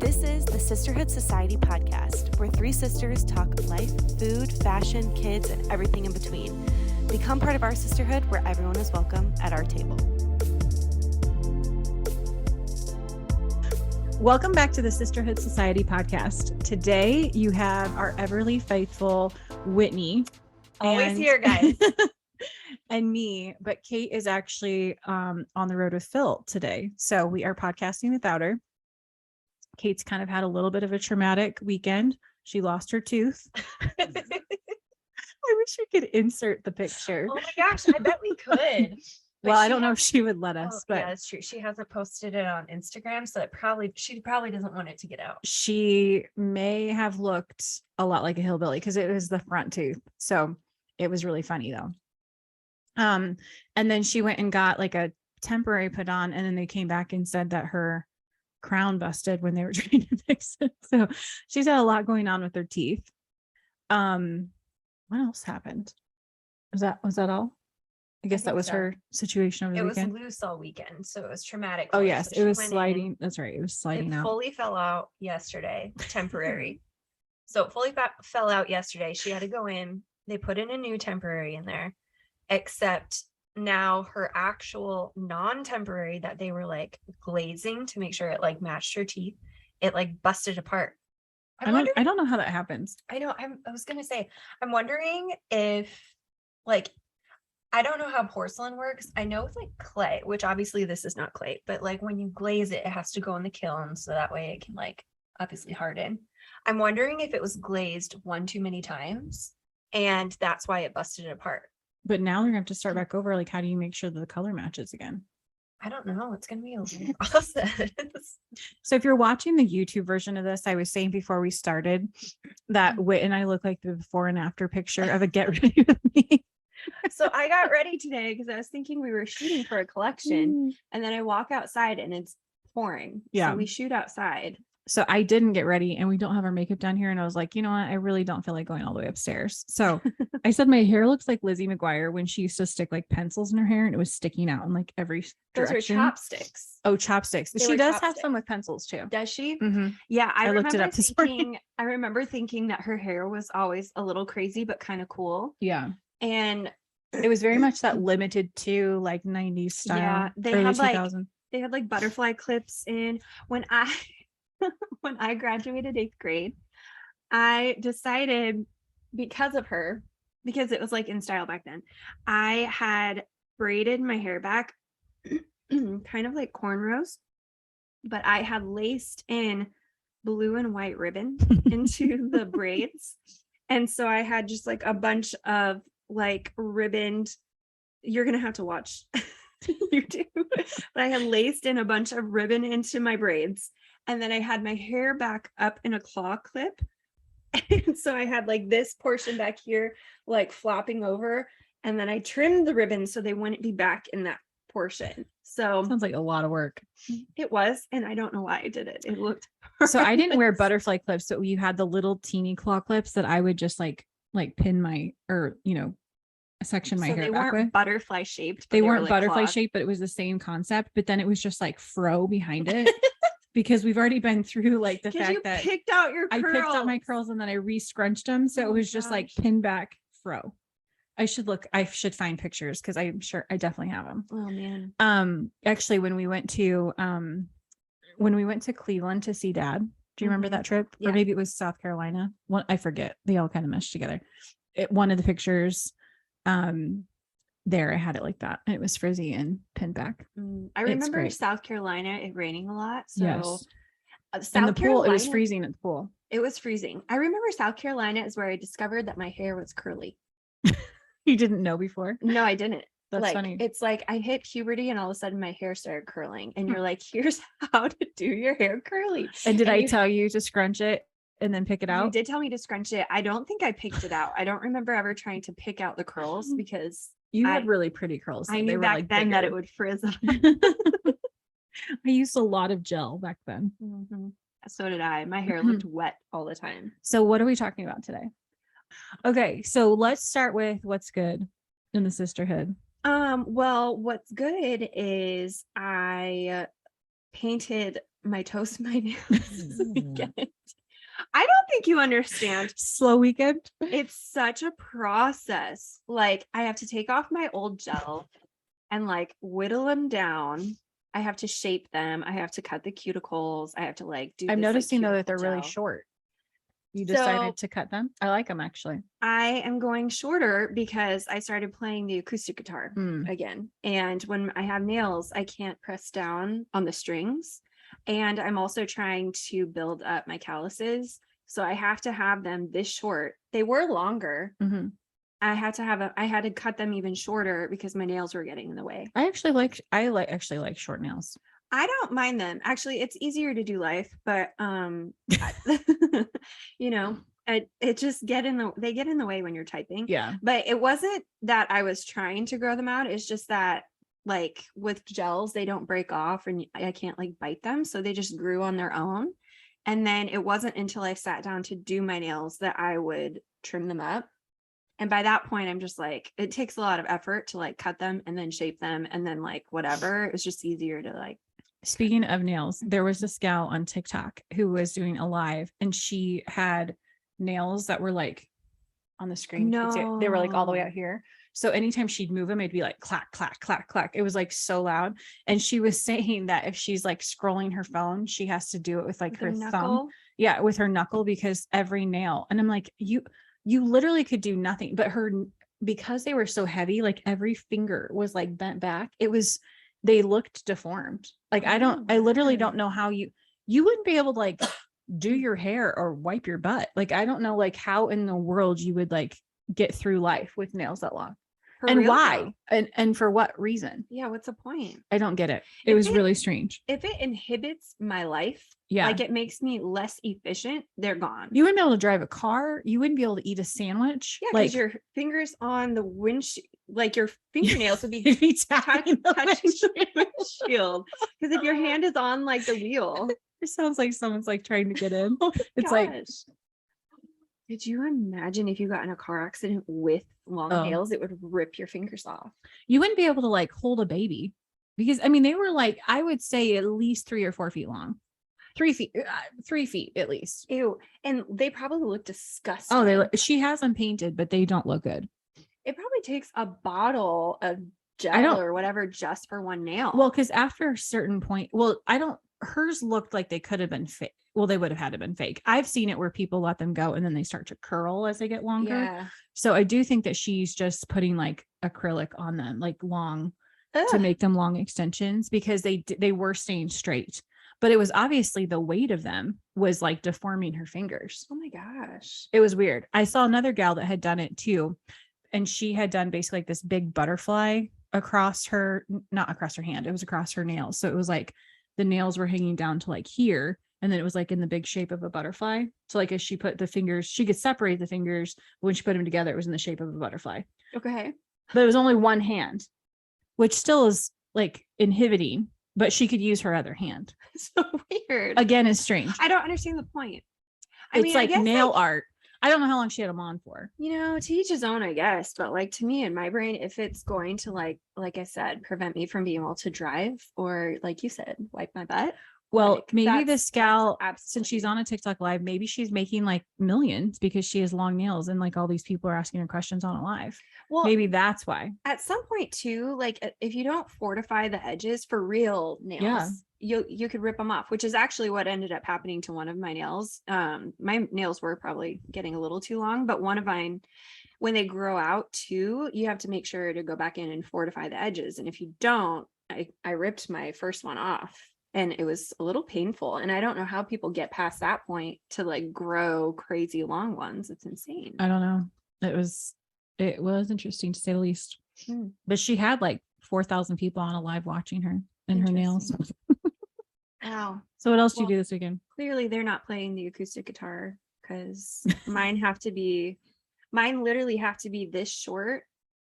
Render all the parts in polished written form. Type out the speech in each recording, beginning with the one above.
This is the Sisterhood Society podcast, where three sisters talk life, food, fashion, kids, and everything in between. Become part of our sisterhood where everyone is welcome at our table. Welcome back to the Sisterhood Society podcast. Today you have our everly faithful Whitney. Always here, guys. And me, but Kate is actually on the road with Phil today. So we are podcasting without her. Kate's kind of had a little bit of a traumatic weekend. She lost her tooth. I wish we could insert the picture. Oh my gosh, I bet we could. Well, I don't know if she would let us, but yeah, that's true. She hasn't posted it on Instagram, so she probably doesn't want it to get out. She may have looked a lot like a hillbilly because it was the front tooth. So it was really funny though. And then she went and got like a temporary put on, and then they came back and said that her crown busted when they were trying to fix it. So she's had a lot going on with her teeth. What else happened? Was that all? I guess that was so. Her situation over the weekend. It was loose all weekend, so it was traumatic. Oh yes, so it was sliding. That's right. It was sliding out. It fully fell out yesterday, temporary. So it fully fell out yesterday. She had to go in. They put in a new temporary in there, except now her actual non-temporary that they were like glazing to make sure it like matched her teeth, it like busted apart. I don't know how that happens. I know. I was gonna say, I'm wondering if like, I don't know how porcelain works. I know with like clay, which obviously this is not clay, but like when you glaze it, it has to go in the kiln so that way it can like obviously harden. I'm wondering if it was glazed one too many times and that's why it busted it apart. But now they're gonna have to start back over. Like, how do you make sure that the color matches again? I don't know. It's gonna be a long process. So if you're watching the YouTube version of this, I was saying before we started that Whit and I look like the before and after picture of a get ready with me. So I got ready today because I was thinking we were shooting for a collection, and then I walk outside and it's pouring. Yeah. So we shoot outside. So I didn't get ready and we don't have our makeup done here. And I was like, you know what? I really don't feel like going all the way upstairs. So I said, my hair looks like Lizzie McGuire when she used to stick like pencils in her hair and it was sticking out in like every direction. Those are chopsticks. Oh, chopsticks. She does have some with pencils too. Does she? Mm-hmm. Yeah. I looked it up this morning. I remember thinking that her hair was always a little crazy, but kind of cool. Yeah. And it was very much that limited to like 90s style. Yeah. They had like butterfly clips in. When I graduated 8th grade, I decided because of her, because it was like in style back then, I had braided my hair back kind of like cornrows, but I had laced in blue and white ribbon into the braids. And so I had just like a bunch of like ribboned, you're going to have to watch YouTube, but I had laced in a bunch of ribbon into my braids. And then I had my hair back up in a claw clip. And so I had like this portion back here, like flopping over. And then I trimmed the ribbons so they wouldn't be back in that portion. So sounds like a lot of work. It was. And I don't know why I did it. It looked so I didn't wear butterfly clips. So you had the little teeny claw clips that I would just like pin my, or, you know, section my hair back with. Butterfly shaped. They weren't like butterfly shaped, but it was the same concept. But then it was just like fro behind it. Because we've already been through like the fact that I picked out my curls and then I re-scrunched them. So it was just like pinned back fro. I should find pictures because I'm sure I definitely have them. Oh man. Actually when we went to Cleveland to see Dad, do you remember that trip? Yeah. Or maybe it was South Carolina. I forget. They all kind of meshed together. One of the pictures, there I had it like that and it was frizzy and pinned back. I remember South Carolina, it raining a lot. So yes. And the pool, it was freezing at the pool. It was freezing. I remember South Carolina is where I discovered that my hair was curly. You didn't know before? No, I didn't. That's funny. It's like I hit puberty and all of a sudden my hair started curling and you're like, here's how to do your hair curly. And I tell you to scrunch it and then pick it out? You did tell me to scrunch it. I don't think I picked it out. I don't remember ever trying to pick out the curls because you had really pretty curls. I knew back then that it would frizz. I used a lot of gel back then. Mm-hmm. So did I. My hair looked wet all the time. So what are we talking about today? Okay, so let's start with what's good in the sisterhood. Well, what's good is I painted toast my nails this weekend. I don't think you understand. Slow weekend. It's such a process. Like, I have to take off my old gel and like whittle them down. I have to shape them. I have to cut the cuticles. I have to like do. I'm this, noticing like, though that they're cuticle really gel. short. You So- decided to cut them? I like them actually. I am going shorter because I started playing the acoustic guitar Mm. again. And when I have nails, I can't press down on the strings. And I'm also trying to build up my calluses. So I have to have them this short. They were longer. Mhm. I had to cut them even shorter because my nails were getting in the way. I actually like short nails. I don't mind them. Actually, it's easier to do life, but you know, it just they get in the way when you're typing. Yeah. But it wasn't that I was trying to grow them out. It's just that like with gels, they don't break off and I can't like bite them. So they just grew on their own. And then it wasn't until I sat down to do my nails that I would trim them up. And by that point, I'm just like, it takes a lot of effort to like cut them and then shape them and then like whatever. It was just easier to like. Speaking of nails, there was this gal on TikTok who was doing a live and she had nails that were like on the screen. They were like all the way out here. So anytime she'd move them, it'd be like clack, clack, clack, clack. It was like so loud. And she was saying that if she's like scrolling her phone, she has to do it with like her thumb. Yeah, with her knuckle because every nail. And I'm like, you literally could do nothing. But because they were so heavy, like every finger was like bent back. They looked deformed. Like I literally don't know how you wouldn't be able to like do your hair or wipe your butt. Like I don't know like how in the world you would like get through life with nails that long. And why? And for what reason? Yeah, what's the point? I don't get it. It was really strange. If it inhibits my life, yeah, like it makes me less efficient, they're gone. You wouldn't be able to drive a car. You wouldn't be able to eat a sandwich. Yeah, like because your fingers on the windshield, like your fingernails would be touching the windshield. Because if your hand is on like the wheel, it sounds like someone's like trying to get in. It's gosh. like, could you imagine if you got in a car accident with long nails? It would rip your fingers off. You wouldn't be able to like hold a baby because I mean they were like I would say at least 3 or 4 feet long. 3 feet, 3 feet at least. Ew. And they probably look disgusting. Oh, she has them painted, but they don't look good. It probably takes a bottle of gel or whatever just for one nail. Well, because after a certain point, hers looked like they could have been fake. Well, they would have had to been fake. I've seen it where people let them go and then they start to curl as they get longer. Yeah. So I do think that she's just putting like acrylic on them, like long to make them long extensions because they were staying straight. But it was obviously the weight of them was like deforming her fingers. Oh my gosh. It was weird. I saw another gal that had done it too. And she had done basically like this big butterfly across her, not across her hand. It was across her nails. So it was like the nails were hanging down to like here. And then it was like in the big shape of a butterfly. So like as she put the fingers, she could separate the fingers. But when she put them together, it was in the shape of a butterfly. Okay. But it was only one hand, which still is like inhibiting. But she could use her other hand. So weird. Again, is strange. I don't understand the point. It's like nail art. I don't know how long she had them on for. You know, to each his own, I guess. But like to me in my brain, if it's going to like I said, prevent me from being able to drive or like you said, wipe my butt. Well, like, maybe this gal, since she's absolutely. on a TikTok live, maybe she's making like millions because she has long nails and like all these people are asking her questions on a live. Well, Maybe that's why. at some point too, like if you don't fortify the edges for real nails, you could rip them off, which is actually what ended up happening to one of my nails. My nails were probably getting a little too long, but one of mine, when they grow out too, you have to make sure to go back in and fortify the edges. And if you don't, I ripped my first one off and it was a little painful. And I don't know how people get past that point to like grow crazy long ones. It's insane. I don't know. It was interesting to say the least. But she had like 4,000 people on a live watching her and her nails. Wow. So what else do you do this weekend? Clearly they're not playing the acoustic guitar because mine literally have to be this short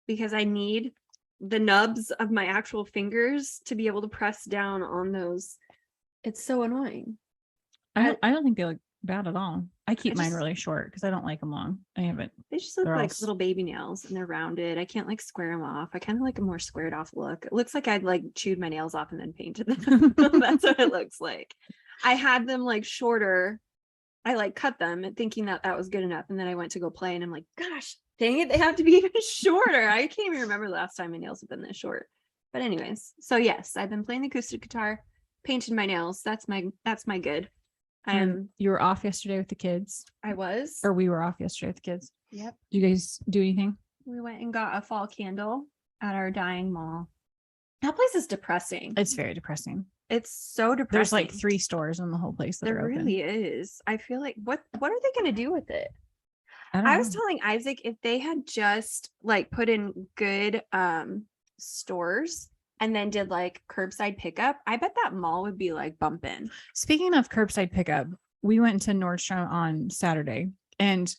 because I need the nubs of my actual fingers to be able to press down on those. It's so annoying. I don't think they look bad at all. I keep mine really short because I don't like them long. I haven't. They just look like little baby nails and they're rounded. I can't like square them off. I kind of like a more squared off look. It looks like I'd like chewed my nails off and then painted them. That's what it looks like. I had them like shorter. I like cut them and thinking that was good enough. And then I went to go play and I'm like, gosh, dang it. They have to be even shorter. I can't even remember the last time my nails have been this short. But anyways, so yes, I've been playing the acoustic guitar, painted my nails. That's my good. You were off yesterday with the kids. I was. Or we were off yesterday with the kids. Yep. Did you guys do anything? We went and got a fall candle at our dying mall. That place is depressing. It's very depressing. It's so depressing. There's like 3 stores in the whole place that there are open. really is. I feel like what are they going to do with it? I was telling Isaac if they had just like put in good stores and then did like curbside pickup, I bet that mall would be like bumping. Speaking of curbside pickup, we went to Nordstrom on Saturday and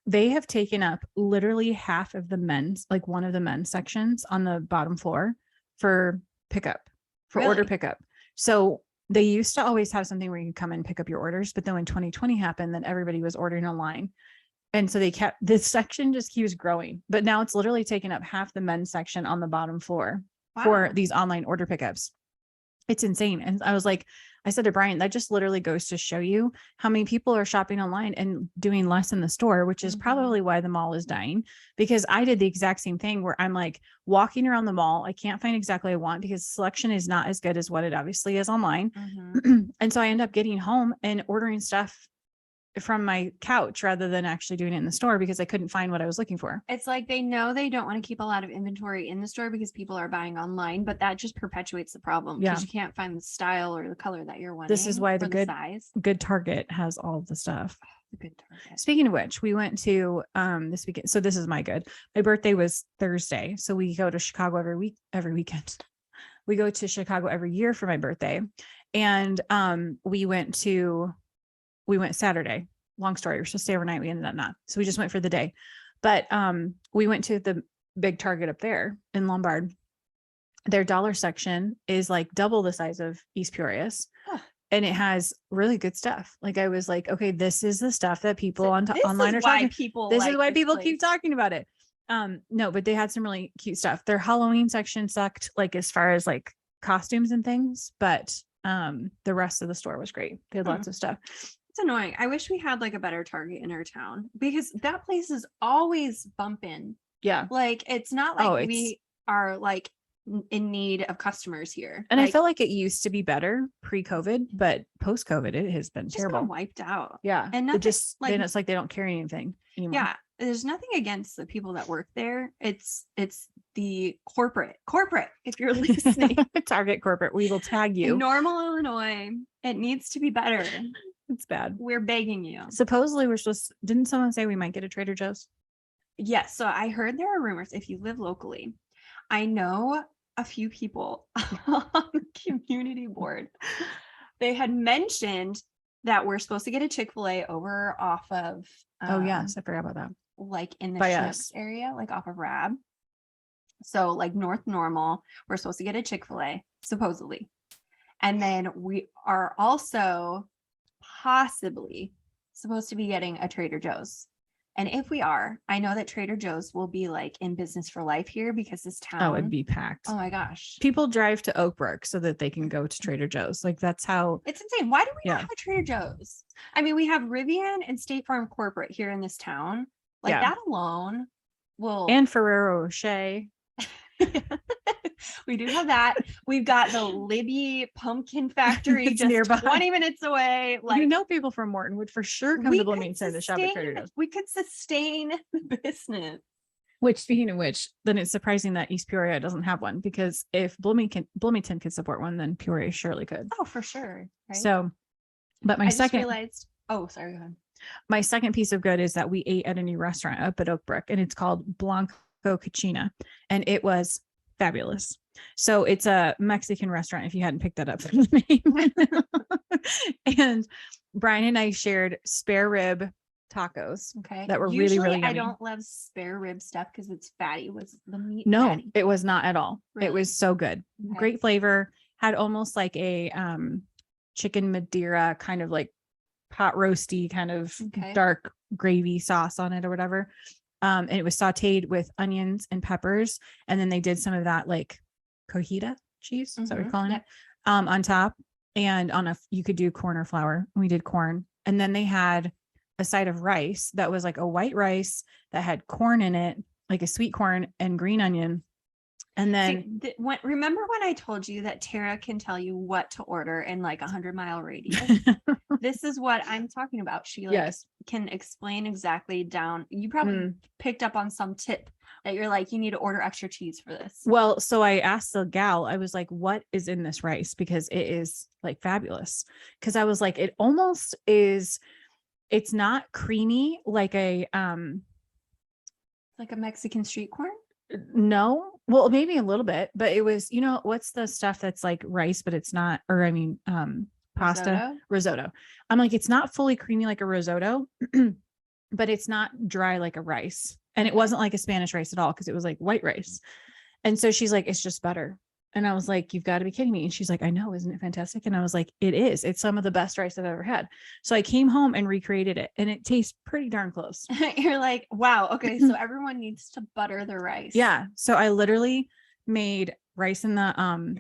they have taken up literally half of the men's, like one of the men's sections on the bottom floor for pickup, for order pickup. So they used to always have something where you could come and pick up your orders, but then when 2020 happened, then everybody was ordering online. And so they kept, this section just keeps growing, but now it's literally taken up half the men's section on the bottom floor for these online order pickups. It's insane. And I was like, I said to Brian, that just literally goes to show you how many people are shopping online and doing less in the store, which is probably why the mall is dying. Because I did the exact same thing where I'm like walking around the mall. I can't find exactly what I want because selection is not as good as what it obviously is online. And so I end up getting home and ordering stuff from my couch rather than actually doing it in the store because I couldn't find what I was looking for. It's like they know they don't want to keep a lot of inventory in the store because people are buying online, but that just perpetuates the problem because you can't find the style or the color that you're wanting. This is why the size. Good Target has all the stuff. The Good Target. Speaking of which, we went to this weekend. So this is my good. My birthday was Thursday. So we go to Chicago every weekend. We go to Chicago every year for my birthday. And we went Saturday. Long story. We were supposed to stay overnight. We ended up not. So we just went for the day. But we went to the big Target up there in Lombard. Their dollar section is like double the size of East Peoria's. And it has really good stuff. Like I was like, okay, this is the stuff that people online are talking. This is why people keep talking about it. No, but they had some really cute stuff. Their Halloween section sucked, like as far as like costumes and things, but the rest of the store was great. They had lots of stuff. It's annoying. I wish we had like a better Target in our town because that place is always bumping. Yeah. Like it's not like we are like in need of customers here. And like, I feel like it used to be better pre-COVID, but post-COVID it has been terrible. Wiped out. Yeah. And nothing, then it's like they don't carry anything anymore. Yeah. There's nothing against the people that work there. It's the corporate. If you're listening, Target corporate, we will tag you. In Normal, Illinois, it needs to be better. It's bad. We're begging you. Supposedly didn't someone say we might get a Trader Joe's? Yes. So I heard there are rumors if you live locally. I know a few people on the community board. They had mentioned that we're supposed to get a Chick-fil-A over off of oh yes, I forgot about that. Like in the Schnucks area, like off of Rab. So like North Normal, we're supposed to get a Chick-fil-A, supposedly. And then we are also possibly supposed to be getting a Trader Joe's. And if we are, I know that Trader Joe's will be like in business for life here because this town would be packed. Oh my gosh. People drive to Oak Brook so that they can go to Trader Joe's. Like that's how it's insane. Why do we not have a Trader Joe's? I mean, we have Rivian and State Farm Corporate here in this town. Like that alone will. And Ferrero Rocher. We do have that. We've got the Libby Pumpkin Factory just nearby, 20 minutes away. Like people from Morton would for sure come to Bloomington to shop at Trader Joe's. We could sustain the business. Which, speaking of which, then it's surprising that East Peoria doesn't have one because if Bloomington could support one, then Peoria surely could. Oh, for sure. Right? So, but I just realized. Oh, sorry. Go ahead. My second piece of good is that we ate at a new restaurant up at Oak Brook, and it's called Blanco Cucina, and it was fabulous. So it's a Mexican restaurant if you hadn't picked that up from the name. And Brian and I shared spare rib tacos that were really yummy. I don't love spare rib stuff because it's fatty. Was the meat fatty? It was not at all. Really? It was so good. Okay. Great flavor. Had almost like a chicken Madeira kind of like pot roasty kind of dark gravy sauce on it or whatever. And it was sauteed with onions and peppers. And then they did some of that like cojita cheese. Is that what we're calling it? On top. and you could do corn or flour. We did corn. And then they had a side of rice that was like a white rice that had corn in it, like a sweet corn and green onion. And then remember when I told you that Tara can tell you what to order in like 100-mile radius? This is what I'm talking about. She can explain exactly down. You probably picked up on some tip that you're like, you need to order extra cheese for this. Well, so I asked the gal, I was like, what is in this rice? Because it is like fabulous. Cause I was like, it almost is, it's not creamy like a Mexican street corn. No, well, maybe a little bit, but it was, what's the stuff that's like rice, but it's not, or I mean, pasta risotto. I'm like, it's not fully creamy like a risotto, but it's not dry like a rice. And it wasn't like a Spanish rice at all, because it was like white rice. And so she's like, it's just better. And I was like, you've got to be kidding me. And she's like, I know, isn't it fantastic? And I was like, it is. It's some of the best rice I've ever had. So I came home and recreated it, and it tastes pretty darn close. You're like, wow. Okay. So everyone needs to butter the rice. Yeah. So I literally made rice in the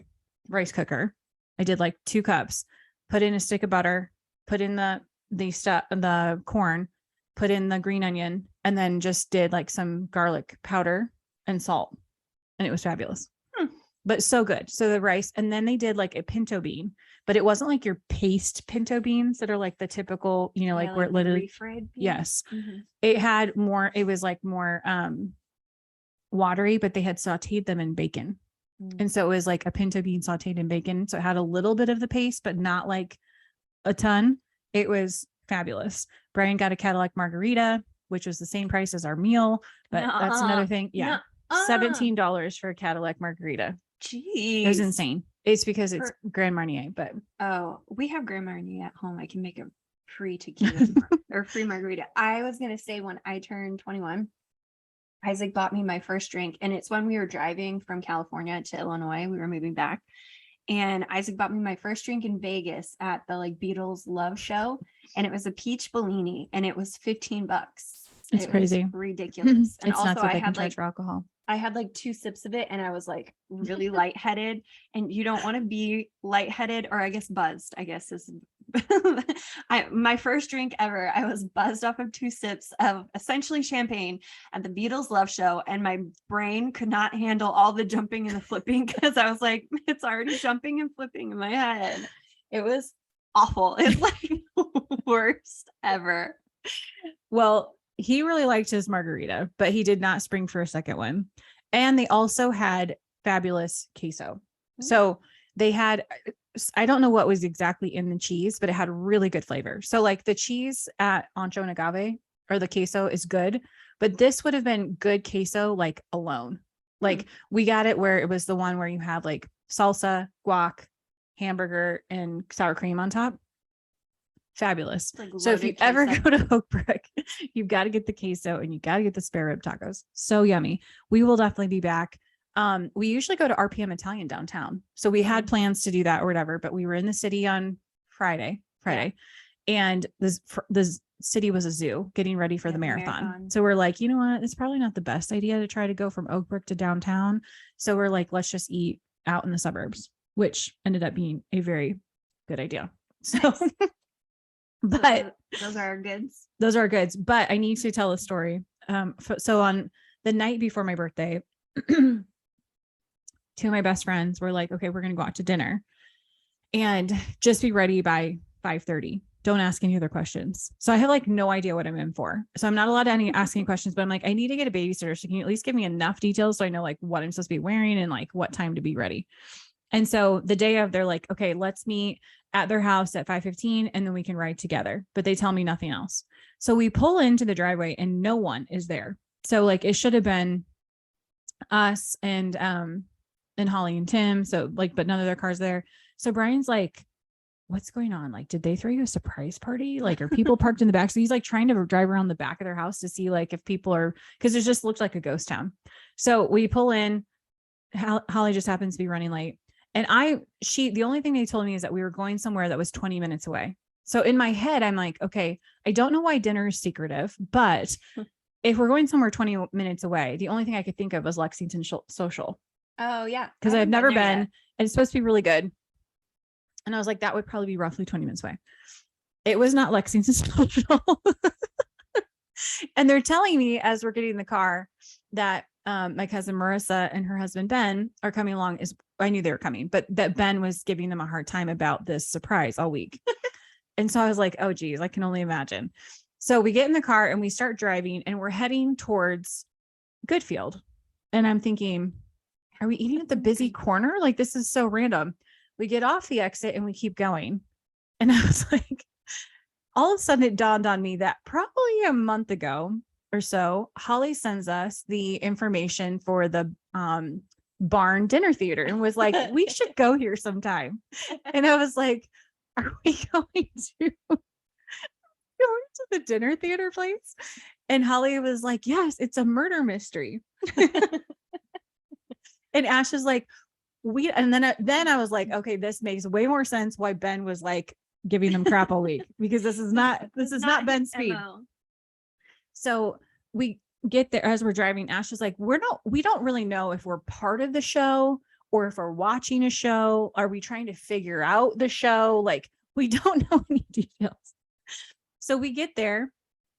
rice cooker. I did like 2 cups, put in a stick of butter, put in the corn, put in the green onion, and then just did like some garlic powder and salt. And it was fabulous. But so good. So the rice, and then they did like a pinto bean, but it wasn't like your paste pinto beans that are like the typical, like where it literally refried beans. Yes. It had more, it was like more watery, but they had sauteed them in bacon. And so it was like a pinto bean sauteed in bacon. So it had a little bit of the paste, but not like a ton. It was fabulous. Brian got a Cadillac margarita, which was the same price as our meal, but that's another thing. Yeah. $17 for a Cadillac margarita. Jeez. It was insane. It's because it's Grand Marnier, but we have Grand Marnier at home. I can make a free tequila or free margarita. I was gonna say, when I turned 21, Isaac bought me my first drink, and it's when we were driving from California to Illinois. We were moving back, and Isaac bought me my first drink in Vegas at the like Beatles Love Show, and it was a peach Bellini, and it was $15. It's crazy, ridiculous. And it's also nuts what I they can had charge for alcohol. I had like 2 sips of it, and I was like really lightheaded, and you don't want to be lightheaded, or I guess buzzed, I guess is my first drink ever. I was buzzed off of 2 sips of essentially champagne at the Beatles Love Show, and my brain could not handle all the jumping and the flipping, because I was like, it's already jumping and flipping in my head. It was awful. It's like the worst ever. Well, he really liked his margarita, but he did not spring for a second one. And they also had fabulous queso. So they had, I don't know what was exactly in the cheese, but it had really good flavor. So like the cheese at Ancho and Agave, or the queso, is good, but this would have been good queso like alone. Like we got it where it was the one where you have like salsa, guac, hamburger, and sour cream on top. Fabulous. Like, so if you ever go to Oak Brook, you've got to get the queso, and you got to get the spare rib tacos. So yummy. We will definitely be back. We usually go to RPM Italian downtown. So we had plans to do that or whatever, but we were in the city on Friday, and this city was a zoo getting ready for the marathon. So we're like, you know what? It's probably not the best idea to try to go from Oak Brook to downtown. So we're like, let's just eat out in the suburbs, which ended up being a very good idea. So but those are our goods. Those are goods. But I need to tell a story. So on the night before my birthday, 2 of my best friends were like, okay, we're going to go out to dinner, and just be ready by 5:30. Don't ask any other questions. So I have like no idea what I'm in for. So I'm not allowed to ask any questions, but I'm like, I need to get a babysitter. So can you at least give me enough details so I know like what I'm supposed to be wearing and like what time to be ready? And so the day of, they're like, okay, let's meet at their house at 5:15, and then we can ride together. But they tell me nothing else. So we pull into the driveway, and no one is there. So like it should have been us and Holly and Tim. So like, but none of their cars there. So Brian's like, what's going on? Like, did they throw you a surprise party? Like, are people parked in the back? So he's like trying to drive around the back of their house to see like if people are, because it just looks like a ghost town. So we pull in. Holly just happens to be running late. And the only thing they told me is that we were going somewhere that was 20 minutes away. So in my head, I'm like, okay, I don't know why dinner is secretive, but if we're going somewhere 20 minutes away, the only thing I could think of was Lexington Social. Oh yeah. Because I've never been, and it's supposed to be really good. And I was like, that would probably be roughly 20 minutes away. It was not Lexington Social. And they're telling me as we're getting in the car that my cousin Marissa and her husband Ben are coming along. I knew they were coming, but that Ben was giving them a hard time about this surprise all week. And so I was like, oh geez, I can only imagine. So we get in the car and we start driving and we're heading towards Goodfield. And I'm thinking, are we eating at the busy corner? Like, this is so random. We get off the exit and we keep going. And I was like, all of a sudden it dawned on me that probably a month ago or so, Holly sends us the information for the barn dinner theater and was like, we should go here sometime. And I was like, are we going to the dinner theater place? And Holly was like, yes, it's a murder mystery. And Ash is like, and then I was like, okay, this makes way more sense why Ben was like giving them crap all week, because this is not Ben's speed. MO. So we get there as we're driving. Ash is like, we don't really know if we're part of the show or if we're watching a show. Are we trying to figure out the show? Like, we don't know any details. So we get there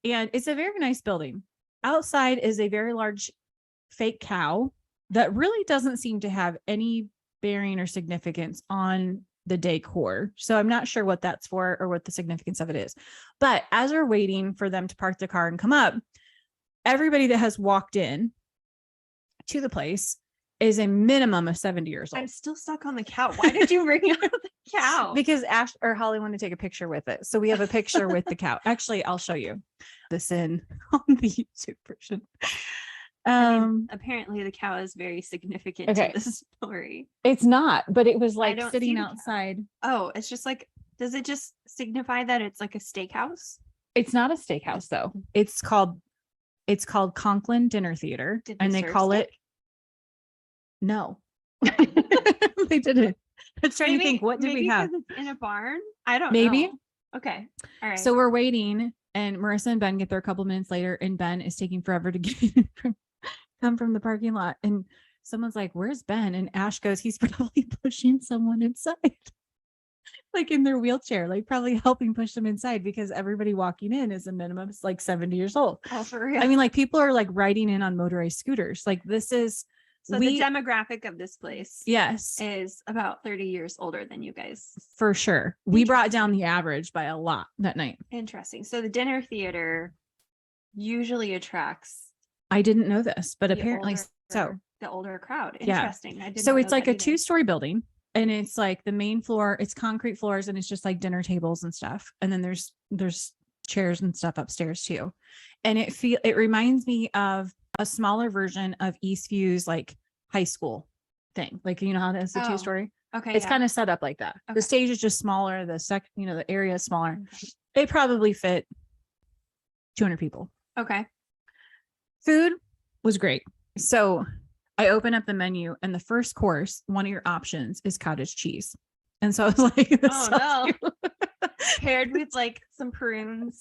and it's a very nice building. Outside is a very large fake cow that really doesn't seem to have any bearing or significance on the decor. So I'm not sure what that's for or what the significance of it is. But as we're waiting for them to park the car and come up, everybody that has walked in to the place is a minimum of 70 years old. I'm still stuck on the cow. Why did you bring up the cow? Because Ash or Holly wanted to take a picture with it. So we have a picture with the cow. Actually, I'll show you this on the YouTube version. Apparently the cow is very significant to this story. It's not, but it was like sitting outside. Oh, it's just like, does it just signify that it's like a steakhouse? It's not a steakhouse though. It's called Conklin Dinner Theater, and they call it. No, they didn't. I was trying to think, what did we have in a barn? I don't maybe. know. Okay. All right. So we're waiting and Marissa and Ben get there a couple minutes later and Ben is taking forever to come from the parking lot. And someone's like, where's Ben? And Ash goes, he's probably pushing someone inside, like in their wheelchair, like probably helping push them inside, because everybody walking in is a minimum like 70 years old. Oh, for real? I mean, like people are like riding in on motorized scooters. Like this is. So the demographic of this place, yes, is about 30 years older than you guys. For sure. We brought down the average by a lot that night. Interesting. So the dinner theater usually attracts. I didn't know this, but apparently the older crowd. Interesting. Yeah. So it's like a 2-story building and it's like the main floor, it's concrete floors and it's just like dinner tables and stuff. And then there's chairs and stuff upstairs too. And it reminds me of a smaller version of Eastview's like high school thing. Like, you know how that's a 2-story. Okay. It's kind of set up like that. Okay. The stage is just smaller. The area is smaller. Okay. It probably fit 200 people. Okay. Food was great. So I open up the menu and the first course, one of your options is cottage cheese. And so I was like, oh no. Paired with like some prunes.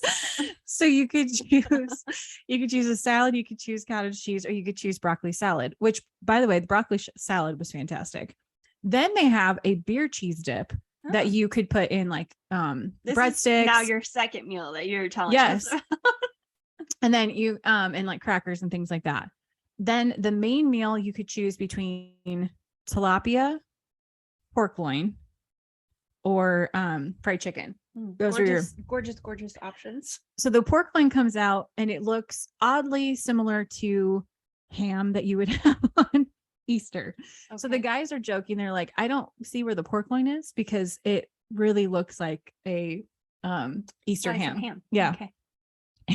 So you could choose a salad, you could choose cottage cheese, or you could choose broccoli salad, which by the way, the broccoli salad was fantastic. Then they have a beer cheese dip that you could put in like breadsticks. Now your second meal that you're telling us. And then you and like crackers and things like that. Then the main meal you could choose between tilapia, pork loin, or fried chicken. Those are your gorgeous options. So the pork loin comes out and it looks oddly similar to ham that you would have on Easter. Okay. So the guys are joking. They're like, I don't see where the pork loin is because it really looks like a Easter ham. Yeah. Okay.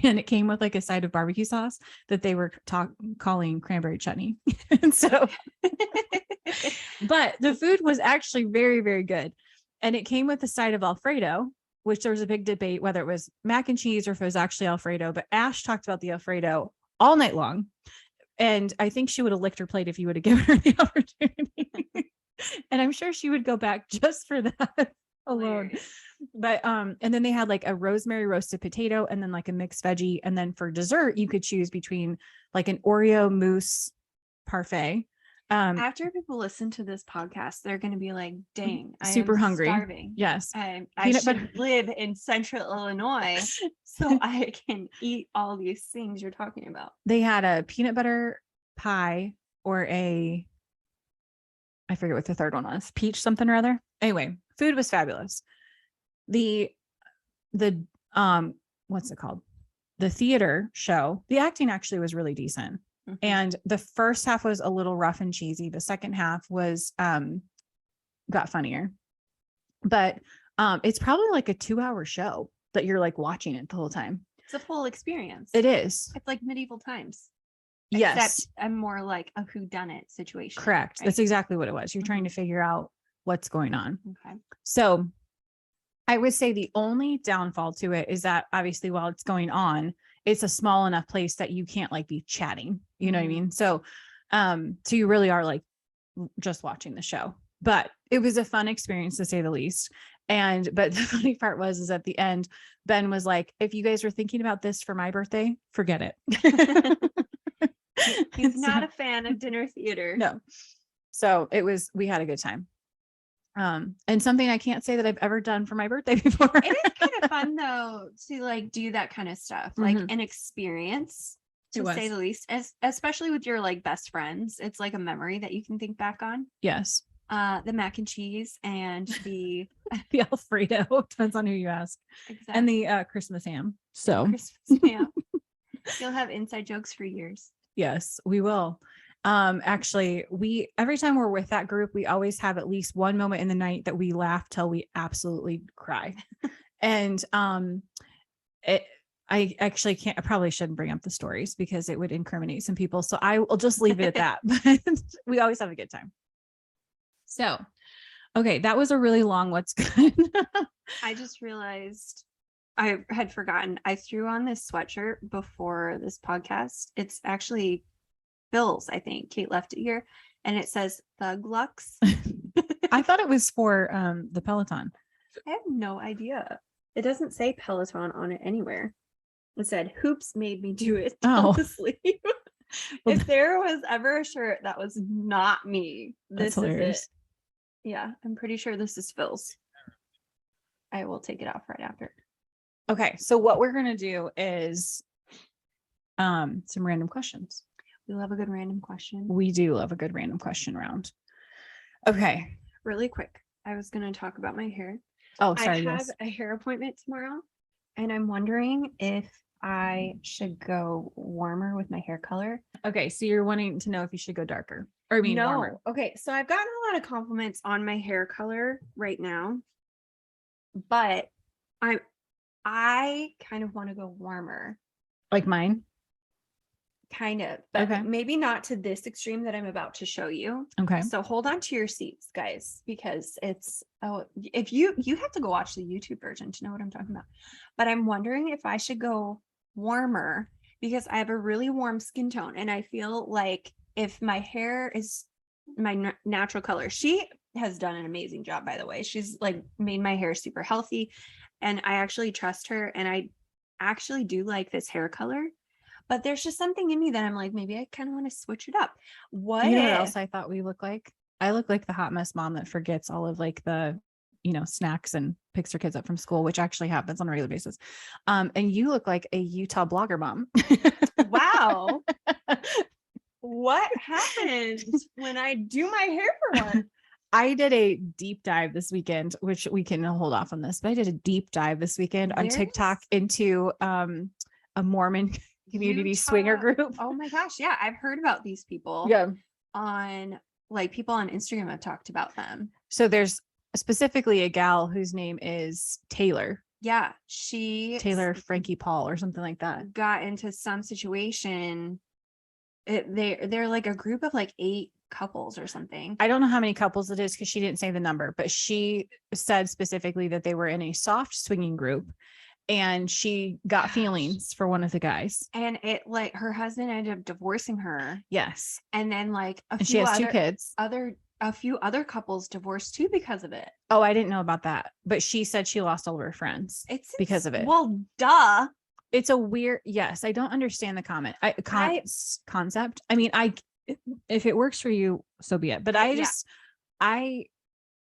And it came with like a side of barbecue sauce that they were calling cranberry chutney. And so, but the food was actually very, very good. And it came with a side of Alfredo, which there was a big debate whether it was mac and cheese or if it was actually Alfredo. But Ash talked about the Alfredo all night long. And I think she would have licked her plate if you would have given her the opportunity. And I'm sure she would go back just for that alone. But and then they had like a rosemary roasted potato and then like a mixed veggie. And then for dessert, you could choose between like an Oreo mousse parfait After people listen to this podcast, they're going to be like, dang, I super am hungry. starving. Yes. I Peanut should butter. live in central Illinois so I can eat all these things you're talking about. They had a peanut butter pie or I forget what the third one was, peach something or other. Anyway, food was fabulous. The what's it called? The theater show, the acting actually was really decent. Mhm. And the first half was a little rough and cheesy. The second half was got funnier. But it's probably like a 2-hour show that you're like watching it the whole time. It's a full experience. It is. It's like medieval times. Yes. Except a more like a whodunit situation. Correct. Right? That's exactly what it was. You're trying to Mhm. figure out what's going on. Okay. So I would say the only downfall to it is that obviously while it's going on, it's a small enough place that you can't like be chatting, you know what I mean? So, so you really are like just watching the show, but it was a fun experience to say the least. But the funny part is at the end, Ben was like, if you guys were thinking about this for my birthday, forget it. He's not a fan of dinner theater. No. So we had a good time. And something I can't say that I've ever done for my birthday before. It is kind of fun though to like do that kind of stuff, like Mhm. an experience It to was. say the least, especially with your like best friends. It's like a memory that you can think back on. Yes. The mac and cheese and the The Alfredo, depends on who you ask. exactly. And the Christmas ham. So Christmas ham. You'll have inside jokes for years. yes, we will. Actually, every time we're with that group, we always have at least one moment in the night that we laugh till we absolutely cry. And I actually can't, I probably shouldn't bring up the stories because it would incriminate some people. So I will just leave it at that. But we always have a good time. So, okay, that was a really long what's good. I just realized I had forgotten. I threw on this sweatshirt before this podcast. It's actually Bill's, I think. Kate left it here, and it says Thug Lux. I thought it was for the Peloton. I have no idea. It doesn't say Peloton on it anywhere. It said Hoops made me do it. Oh. Honestly. Well, If there was ever a shirt that was not me, That's this is it. hilarious. Yeah, I'm pretty sure this is Phil's. I will take it off right after. Okay, so what we're gonna do is some random questions. We love a good random question. We do love a good random question round. Okay. Really quick, I was going to talk about my hair. Oh, sorry. I have Yes. a hair appointment tomorrow, and I'm wondering if I should go warmer with my hair color. Okay, so you're wanting to know if you should go darker, or I mean warmer. Okay, so I've gotten a lot of compliments on my hair color right now, but I kind of want to go warmer. Like mine. Kind of, but Okay. maybe not to this extreme that I'm about to show you. Okay. So hold on to your seats, guys, because if you have to go watch the YouTube version to know what I'm talking about. But I'm wondering if I should go warmer because I have a really warm skin tone, and I feel like if my hair is my natural color, she has done an amazing job, by the way. She's like made my hair super healthy, and I actually trust her, and I actually do like this hair color. But there's just something in me that I'm like, maybe I kind of want to switch it up. What else I thought we look like? I look like the hot mess mom that forgets all of like the, snacks and picks her kids up from school, which actually happens on a regular basis. And you look like a Utah blogger mom. Wow. What happens when I do my hair for one? I did a deep dive this weekend, which we can hold off on this, but I did a deep dive this weekend on TikTok into a Mormon community swinger group. Oh my gosh. Yeah. I've heard about these people. Yeah. On like people on Instagram have talked about them. So there's specifically a gal whose name is Taylor. Yeah. Taylor Frankie Paul or something like that. Got into some situation. They're like a group of like 8 couples or something. I don't know how many couples it is because she didn't say the number, but she said specifically that they were in a soft swinging group. And she got feelings for one of the guys. And it like her husband ended up divorcing her. Yes. And then like she has 2 kids. A few other couples divorced too because of it. Oh, I didn't know about that. But she said she lost all of her friends because of it. Well, duh. It's a weird, yes. I don't understand the concept. I mean, if it works for you, so be it. But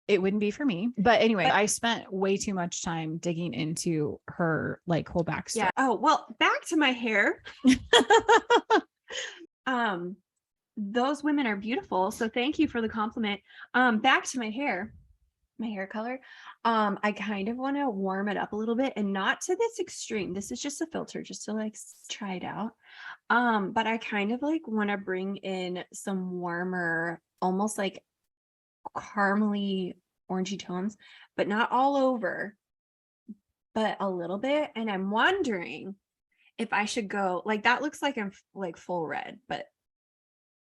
it wouldn't be for me. But anyway, I spent way too much time digging into her like whole backstory. Yeah. Oh, well, back to my hair. Those women are beautiful. So thank you for the compliment. Back to my hair color. I kind of want to warm it up a little bit, and not to this extreme. This is just a filter just to like try it out. But I kind of like want to bring in some warmer, almost like caramely orangey tones, but not all over, but a little bit. And I'm wondering if I should go like that. Looks like I'm like full red, but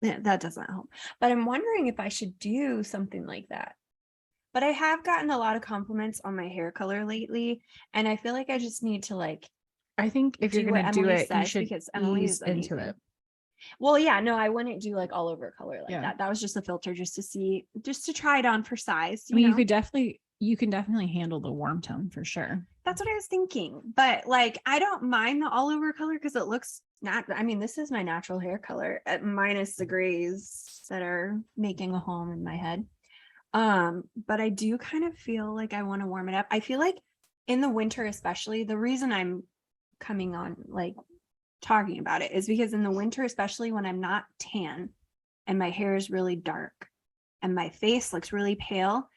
yeah, that doesn't help. But I'm wondering if I should do something like that. But I have gotten a lot of compliments on my hair color lately, and I feel like I just need to like, I think if you're going to do it, you should because Emily ease is into amazing. it. Well, yeah, no, I wouldn't do like all over color like that. That was just a filter just to try it on for size. I mean, you can definitely handle the warm tone for sure. That's what I was thinking. But like, I don't mind the all over color because it looks I mean, this is my natural hair color minus the grays that are making a home in my head. But I do kind of feel like I want to warm it up. I feel like in the winter, especially, the reason I'm coming on like talking about it is because in the winter, especially when I'm not tan and my hair is really dark and my face looks really pale,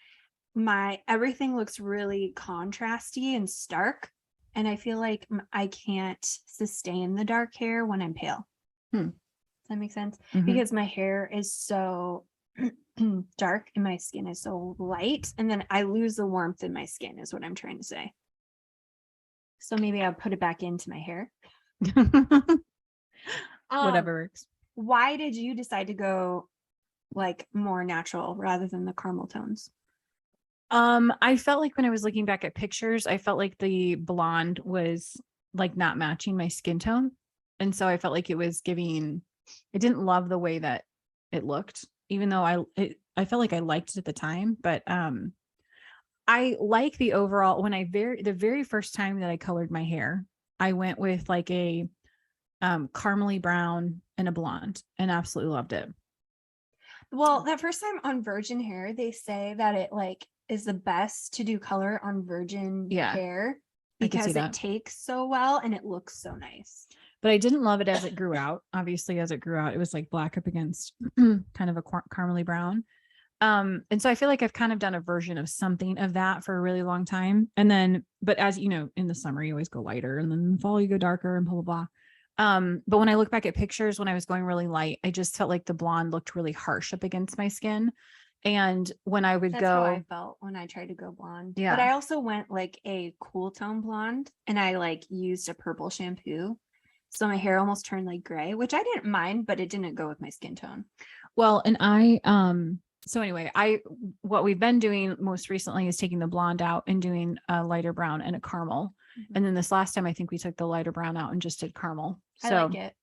everything looks really contrasty and stark. And I feel like I can't sustain the dark hair when I'm pale. Does that make sense? Mm-hmm. Because my hair is so dark and my skin is so light, and then I lose the warmth in my skin is what I'm trying to say. So maybe I'll put it back into my hair. Whatever works. Why did you decide to go like more natural rather than the caramel tones? I felt like when I was looking back at pictures, I felt like the blonde was like not matching my skin tone. And so I felt like I didn't love the way that it looked, even though I felt like I liked it at the time. But I like the overall, the very first time that I colored my hair, I went with like a caramely brown and a blonde and absolutely loved it. Well, that first time on virgin hair, they say that it like is the best to do color on virgin hair because it takes so well and it looks so nice. But I didn't love it as it grew out. Obviously, as it grew out, it was like black up against kind of a caramely brown. And so I feel like I've kind of done a version of something of that for a really long time. And then, but as you know, in the summer, you always go lighter, and then in the fall you go darker and blah, blah, blah. But when I look back at pictures, when I was going really light, I just felt like the blonde looked really harsh up against my skin. And when I would That's how I felt when I tried to go blonde. Yeah. But I also went like a cool tone blonde, and I like used a purple shampoo. So my hair almost turned like gray, which I didn't mind, but it didn't go with my skin tone. Well, and so anyway, what we've been doing most recently is taking the blonde out and doing a lighter brown and a caramel. Mm-hmm. And then this last time, I think we took the lighter brown out and just did caramel. So, I like it.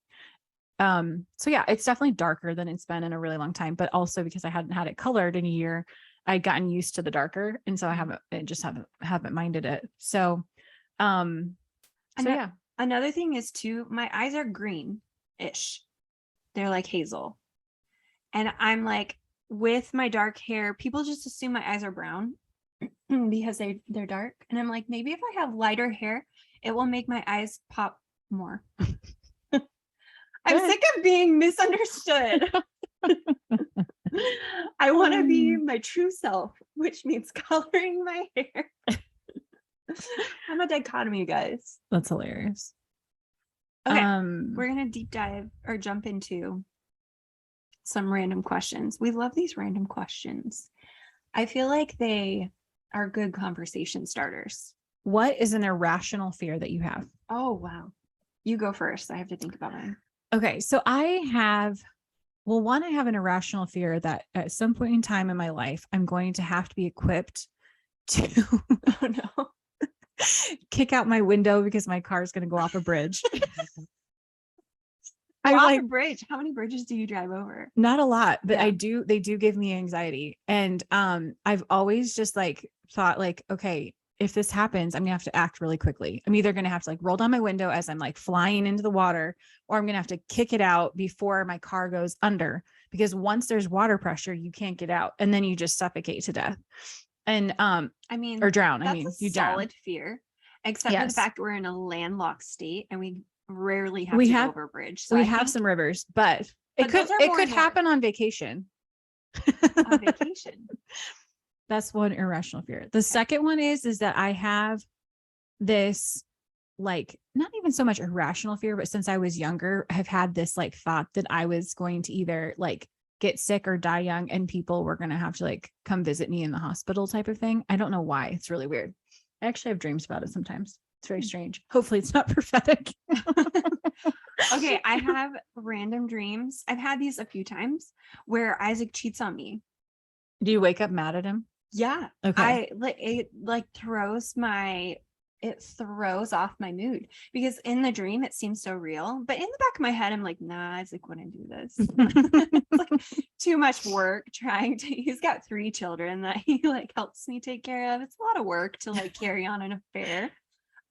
So yeah, it's definitely darker than it's been in a really long time, but also because I hadn't had it colored in a year, I'd gotten used to the darker. And so I haven't minded it. So, yeah. Another thing is too, my eyes are green-ish. They're like hazel. And I'm like, with my dark hair, people just assume my eyes are brown because they're dark. And I'm like, maybe if I have lighter hair, it will make my eyes pop more. I'm sick of being misunderstood. I want to be my true self, which means coloring my hair. I'm a dichotomy, you guys. That's hilarious. Okay, we're gonna deep dive or jump into some random questions. We love these random questions. I feel like they are good conversation starters. What is an irrational fear that you have? Oh, wow. You go first. I have to think about mine. Okay, so I have an irrational fear that at some point in time in my life, I'm going to have to be equipped to oh no. kick out my window because my car is going to go off a bridge. Off a bridge. How many bridges do you drive over? Not a lot, but they do give me anxiety. And I've always just like thought like, okay, if this happens, I'm gonna have to act really quickly. I'm either gonna have to like roll down my window as I'm like flying into the water, or I'm gonna have to kick it out before my car goes under. because once there's water pressure, you can't get out, and then you just suffocate to death. And I mean, or drown. that's I mean, a you drown. solid fear, except for the Yes. fact that we're in a landlocked state and we rarely have We to have- go over a bridge. So we I have think some rivers, but But those are it more could north. happen on vacation. on vacation. That's one irrational fear. The second one is that I have this, like, not even so much irrational fear, but since I was younger, I've had this like thought that I was going to either like get sick or die young, and people were going to have to like come visit me in the hospital type of thing. I don't know why. It's really weird. I actually have dreams about it sometimes. It's very strange. Hopefully it's not prophetic. Okay, I have random dreams. I've had these a few times where Isaac cheats on me. Do you wake up mad at him? Yeah. Okay. It throws off my mood, because in the dream it seems so real, but in the back of my head I'm like, nah, Isaac wouldn't do this. It's like too much work he's got 3 children that he like helps me take care of. It's a lot of work to like carry on an affair.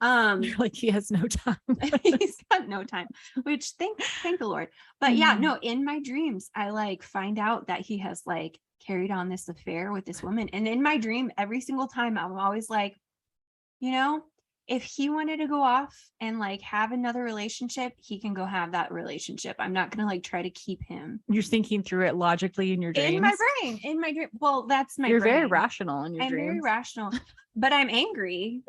You're like, he has no time. He's got no time, which thank the Lord. But yeah, no, in my dreams I like find out that he has like carried on this affair with this woman, and in my dream every single time I'm always like, you know, if he wanted to go off and like have another relationship, he can go have that relationship. I'm not gonna like try to keep him. You're thinking through it logically in your dreams. In my dream. Well, that's my You're brain. very rational in your I'm dreams. very rational, but I'm angry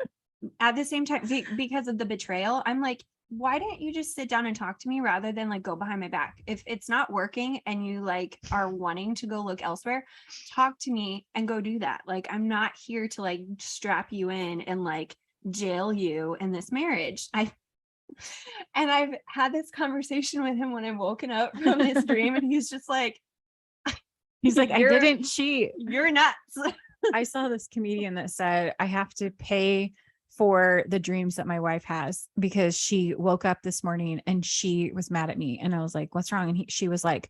at the same time because of the betrayal. I'm like, why didn't you just sit down and talk to me rather than like go behind my back? If it's not working and you like are wanting to go look elsewhere, talk to me and go do that. Like, I'm not here to like strap you in and like jail you in this marriage. I've had this conversation with him when I've woken up from this dream, and he's just like, he's like, I didn't cheat. You're nuts. I saw this comedian that said, I have to pay for the dreams that my wife has, because she woke up this morning and she was mad at me. And I was like, what's wrong? And she was like,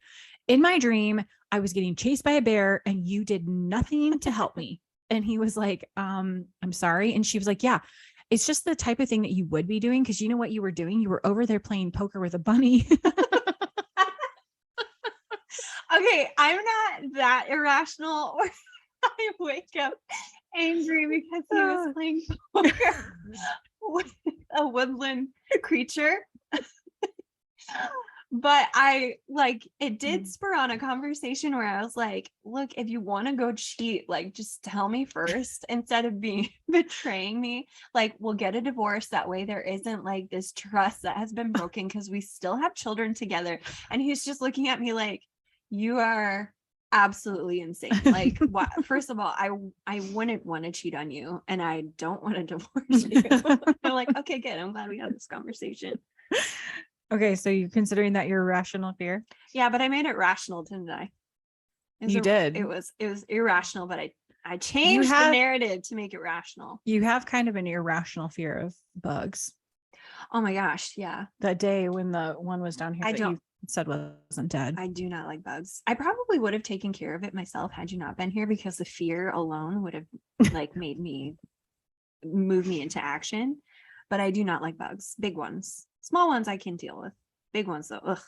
in my dream, I was getting chased by a bear and you did nothing to help me. And he was like, I'm sorry. And she was like, yeah, it's just the type of thing that you would be doing. Cause you know what you were doing? You were over there playing poker with a bunny. Okay, I'm not that irrational, or I wake up angry because he was playing poker with a woodland creature. But it did spur on a conversation where I was like, look, if you want to go cheat, like just tell me first instead of betraying me. Like, we'll get a divorce. That way there isn't like this trust that has been broken, because we still have children together. And he's just looking at me like, you are absolutely insane. Like, first of all, I wouldn't want to cheat on you, and I don't want to divorce you. I'm like, okay, good. I'm glad we had this conversation. Okay, so you considering that your irrational fear? Yeah, but I made it rational, didn't I? You did. It was irrational, but I changed the narrative to make it rational. You have kind of an irrational fear of bugs. Oh my gosh, yeah. That day when the one was down here, you said wasn't dead. I do not like bugs. I probably would have taken care of it myself had you not been here, because the fear alone would have like made me move me into action. But I do not like bugs. Big ones. Small ones I can deal with. Big ones though, ugh.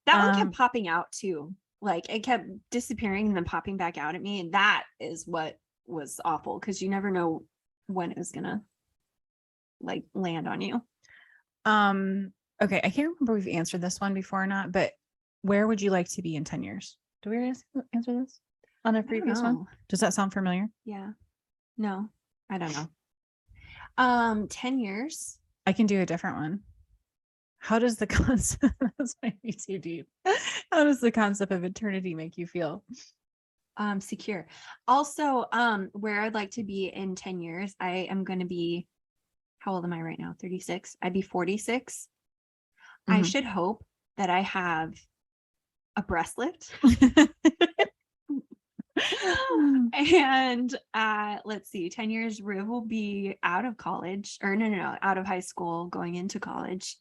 That one kept popping out too. Like, it kept disappearing and then popping back out at me, and that is what was awful, because you never know when it was gonna like land on you. Okay, I can't remember if we've answered this one before or not, but where would you like to be in 10 years? Do we answer this on a previous one? Does that sound familiar? Yeah. No, I don't know. 10 years. I can do a different one. How does the concept, that's might be too deep. How does the concept of eternity make you feel? Secure. Also, where I'd like to be in 10 years, I am going to be, how old am I right now? 36. I'd be 46. I should hope that I have a breast lift. And let's see, 10 years, Riv will be out of college, or no, out of high school, going into college.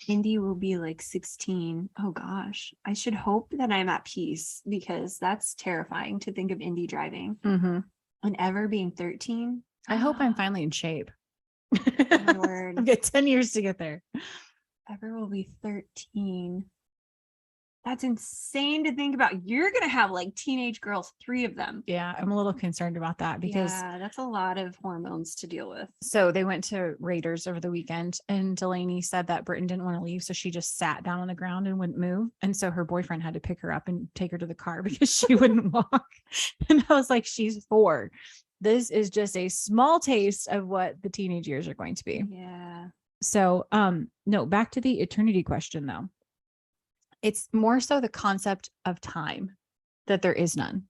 Indy will be like 16. Oh gosh, I should hope that I'm at peace, because that's terrifying to think of Indy driving and Ever being 13. I hope I'm finally in shape. My word. I've got 10 years to get there. Ever will be 13. That's insane to think about. You're going to have like teenage girls, 3 of them. Yeah, I'm a little concerned about that because that's a lot of hormones to deal with. so they went to Raiders over the weekend and Delaney said that Britton didn't want to leave. So she just sat down on the ground and wouldn't move. And so her boyfriend had to pick her up and take her to the car because she wouldn't walk. And I was like, she's 4. This is just a small taste of what the teenage years are going to be. Yeah. So, no, back to the eternity question though. It's more so the concept of time that there is none.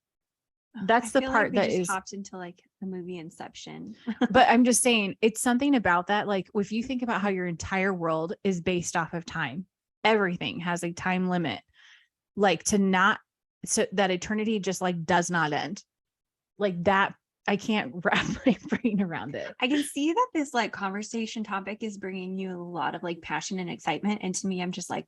That's the part that is hopped into like the movie Inception. But I'm just saying it's something about that. Like if you think about how your entire world is based off of time, everything has a time limit, like so that eternity just like does not end like that. I can't wrap my brain around it. I can see that this like conversation topic is bringing you a lot of like passion and excitement. And to me, I'm just like,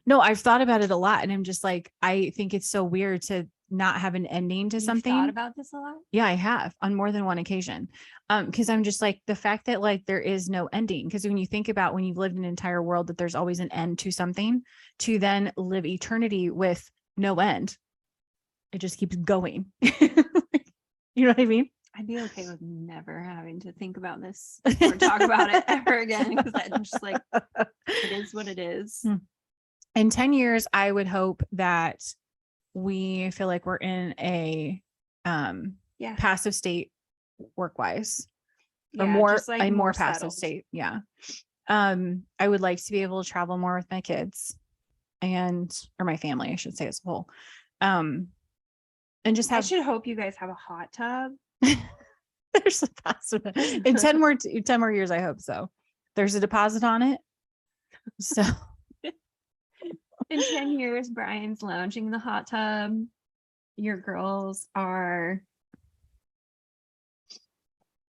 No, I've thought about it a lot and I'm just like, I think it's so weird to not have an ending to something. Thought about this a lot? Yeah, I have on more than one occasion. Because I'm just like the fact that like there is no ending. Because when you think about when you've lived an entire world that there's always an end to something, to then live eternity with no end, it just keeps going. You know what I mean? I'd be okay with never having to think about this or talk about it ever again. Because I'm just like, it is what it is. In 10 years, I would hope that we feel like we're in a passive state work-wise, or more like a more passive settled state. Yeah. I would like to be able to travel more with my kids or my family, I should say, as a whole. And just have. I should hope you guys have a hot tub. There's a passive in 10 more years. I hope so. There's a deposit on it. So in 10 years, Brian's lounging in the hot tub. Your girls are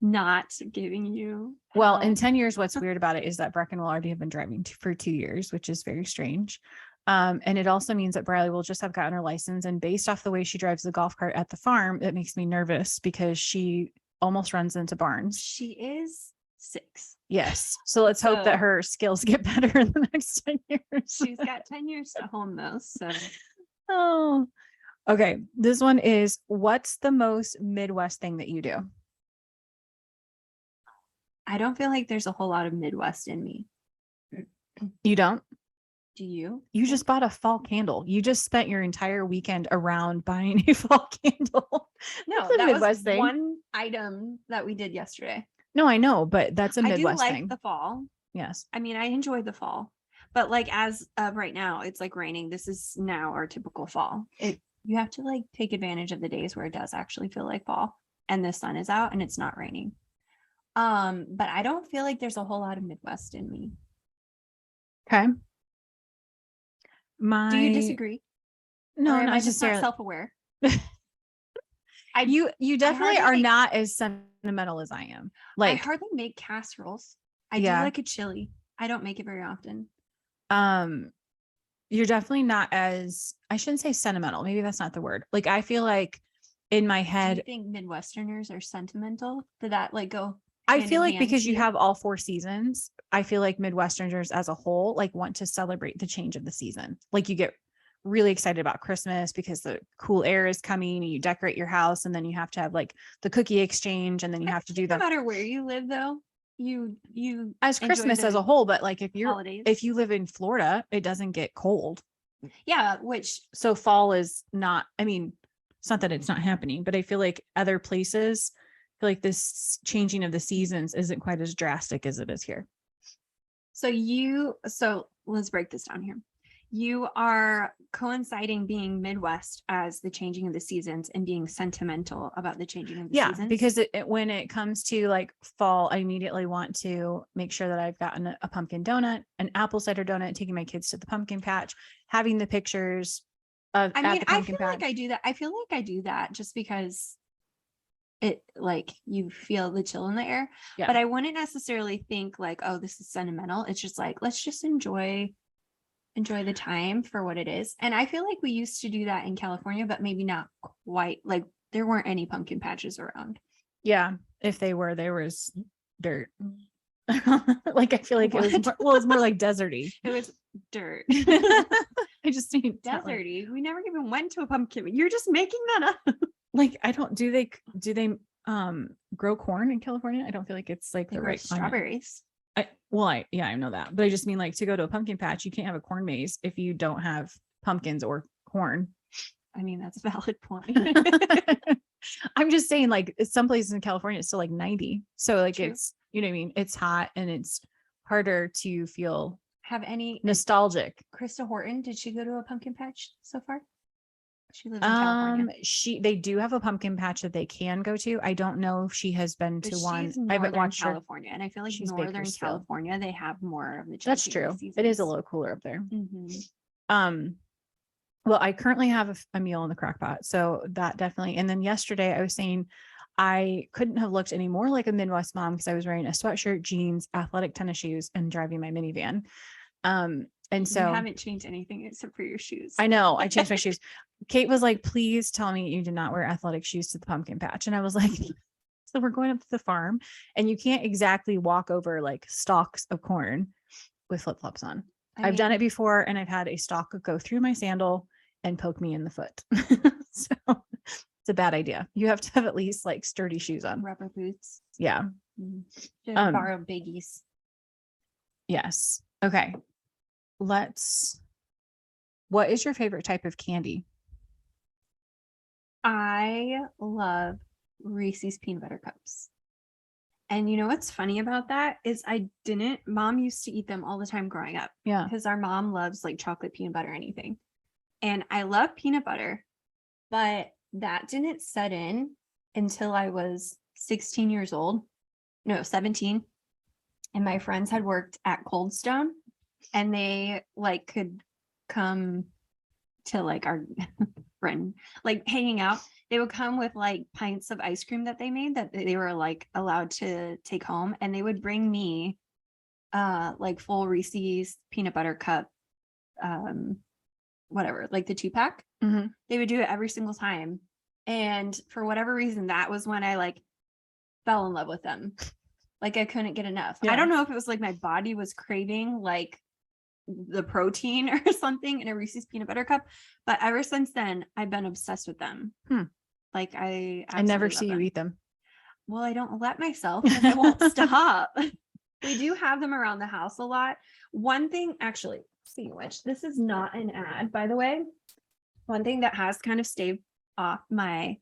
not giving you help. Well, in 10 years, what's weird about it is that Brecken will already have been driving for 2 years, which is very strange. And it also means that Briley will just have gotten her license. And based off the way she drives the golf cart at the farm, it makes me nervous because she almost runs into barns. She is 6. Yes. So let's hope that her skills get better in the next 10 years. She's got 10 years to hone those. So. Oh, okay. This one is, what's the most Midwest thing that you do? I don't feel like there's a whole lot of Midwest in me. You don't? Do you? You just bought a fall candle. You just spent your entire weekend around buying a fall candle. No, that Midwest was thing. One item that we did yesterday. No, I know, but that's a Midwest thing. I do like the fall. Yes. I mean, I enjoy the fall, but like as of right now, it's like raining. This is now our typical fall. You have to like take advantage of the days where it does actually feel like fall and the sun is out and it's not raining. But I don't feel like there's a whole lot of Midwest in me. Okay. Do you disagree? No, not necessarily. Just not self-aware. You definitely are not as sentimental as I am. Like, I hardly make casseroles. I do like a chili. I don't make it very often. You're definitely not as, I shouldn't say sentimental. Maybe that's not the word. Like, I feel like in my head. Do you think Midwesterners are sentimental? Did that like go? I feel like because you have all 4 seasons, I feel like Midwesterners as a whole, like want to celebrate the change of the season. Like you get really excited about Christmas because the cool air is coming and you decorate your house. And then you have to have like the cookie exchange. And then you have to do that. No matter where you live though, you as Christmas as a whole, but like if you live in Florida, it doesn't get cold. Yeah. So fall is not, I mean, it's not that it's not happening, but I feel like other places, like this changing of the seasons isn't quite as drastic as it is here. So let's break this down here. You are coinciding being Midwest as the changing of the seasons and being sentimental about the changing of the seasons. Yeah, because when it comes to like fall, I immediately want to make sure that I've gotten a pumpkin donut, an apple cider donut, taking my kids to the pumpkin patch, having the pictures of. I mean, I feel like I do that. I feel like I do that just because it like you feel the chill in the air, but I wouldn't necessarily think like, oh, this is sentimental. It's just like, let's just enjoy the time for what it is. And I feel like we used to do that in California, but maybe not quite. Like there weren't any pumpkin patches around. Yeah. If they were, there was dirt. Like I feel like it was What? it's more like deserty. It was dirt. I just need Deserty. We never even went to a pumpkin. You're just making that up. like I don't do they grow corn in California? I don't feel like it's like They the grow right climate. strawberries. I know that, but I just mean like to go to a pumpkin patch, you can't have a corn maze if you don't have pumpkins or corn. I mean, that's a valid point. I'm just saying, like some places in California it's still like 90, so like True. it's, you know what I mean, it's hot and it's harder to feel Have any nostalgic. Krista Horton, did she go to a pumpkin patch so far? She lives in California. They do have a pumpkin patch that they can go to. I don't know if she has been But to one. she's I haven't Northern watched her. California, and I feel like She's Northern Bakersfield. California, they have more of the That's chili true. seasons. It is a little cooler up there. Mhm. Well, I currently have a meal in the crock pot, so that definitely. And then yesterday I was saying I couldn't have looked any more like a Midwest mom because I was wearing a sweatshirt, jeans, athletic tennis shoes, and driving my minivan. And so You haven't changed anything except for your shoes. I know I changed my shoes. Kate was like, please tell me you did not wear athletic shoes to the pumpkin patch. And I was like, so we're going up to the farm and you can't exactly walk over like stalks of corn with flip-flops on. I've done it before and I've had a stalk go through my sandal and poke me in the foot. So it's a bad idea. You have to have at least like sturdy shoes on. Rubber boots. Yeah. Should have borrowed biggies. Yes. Okay. What is your favorite type of candy? I love Reese's peanut butter cups. And you know what's funny about that is mom used to eat them all the time growing up. Yeah. Because our mom loves like chocolate peanut butter or anything. And I love peanut butter, but that didn't set in until I was 16 years old. No, 17. And my friends had worked at Cold Stone and they like could come to like our friend, like hanging out. They would come with like pints of ice cream that they made that they were like allowed to take home. And they would bring me like full Reese's peanut butter cup, whatever, like the 2-pack. Mm-hmm. They would do it every single time. And for whatever reason, that was when I like fell in love with them. Like I couldn't get enough. Yeah. I don't know if it was like my body was craving like the protein or something in a Reese's peanut butter cup, but ever since then I've been obsessed with them. Like I never see you eat them. Well, I don't let myself because I won't stop. We do have them around the house a lot. One thing, actually, speaking of which, this is not an ad, by the way. One thing that has kind of staved off my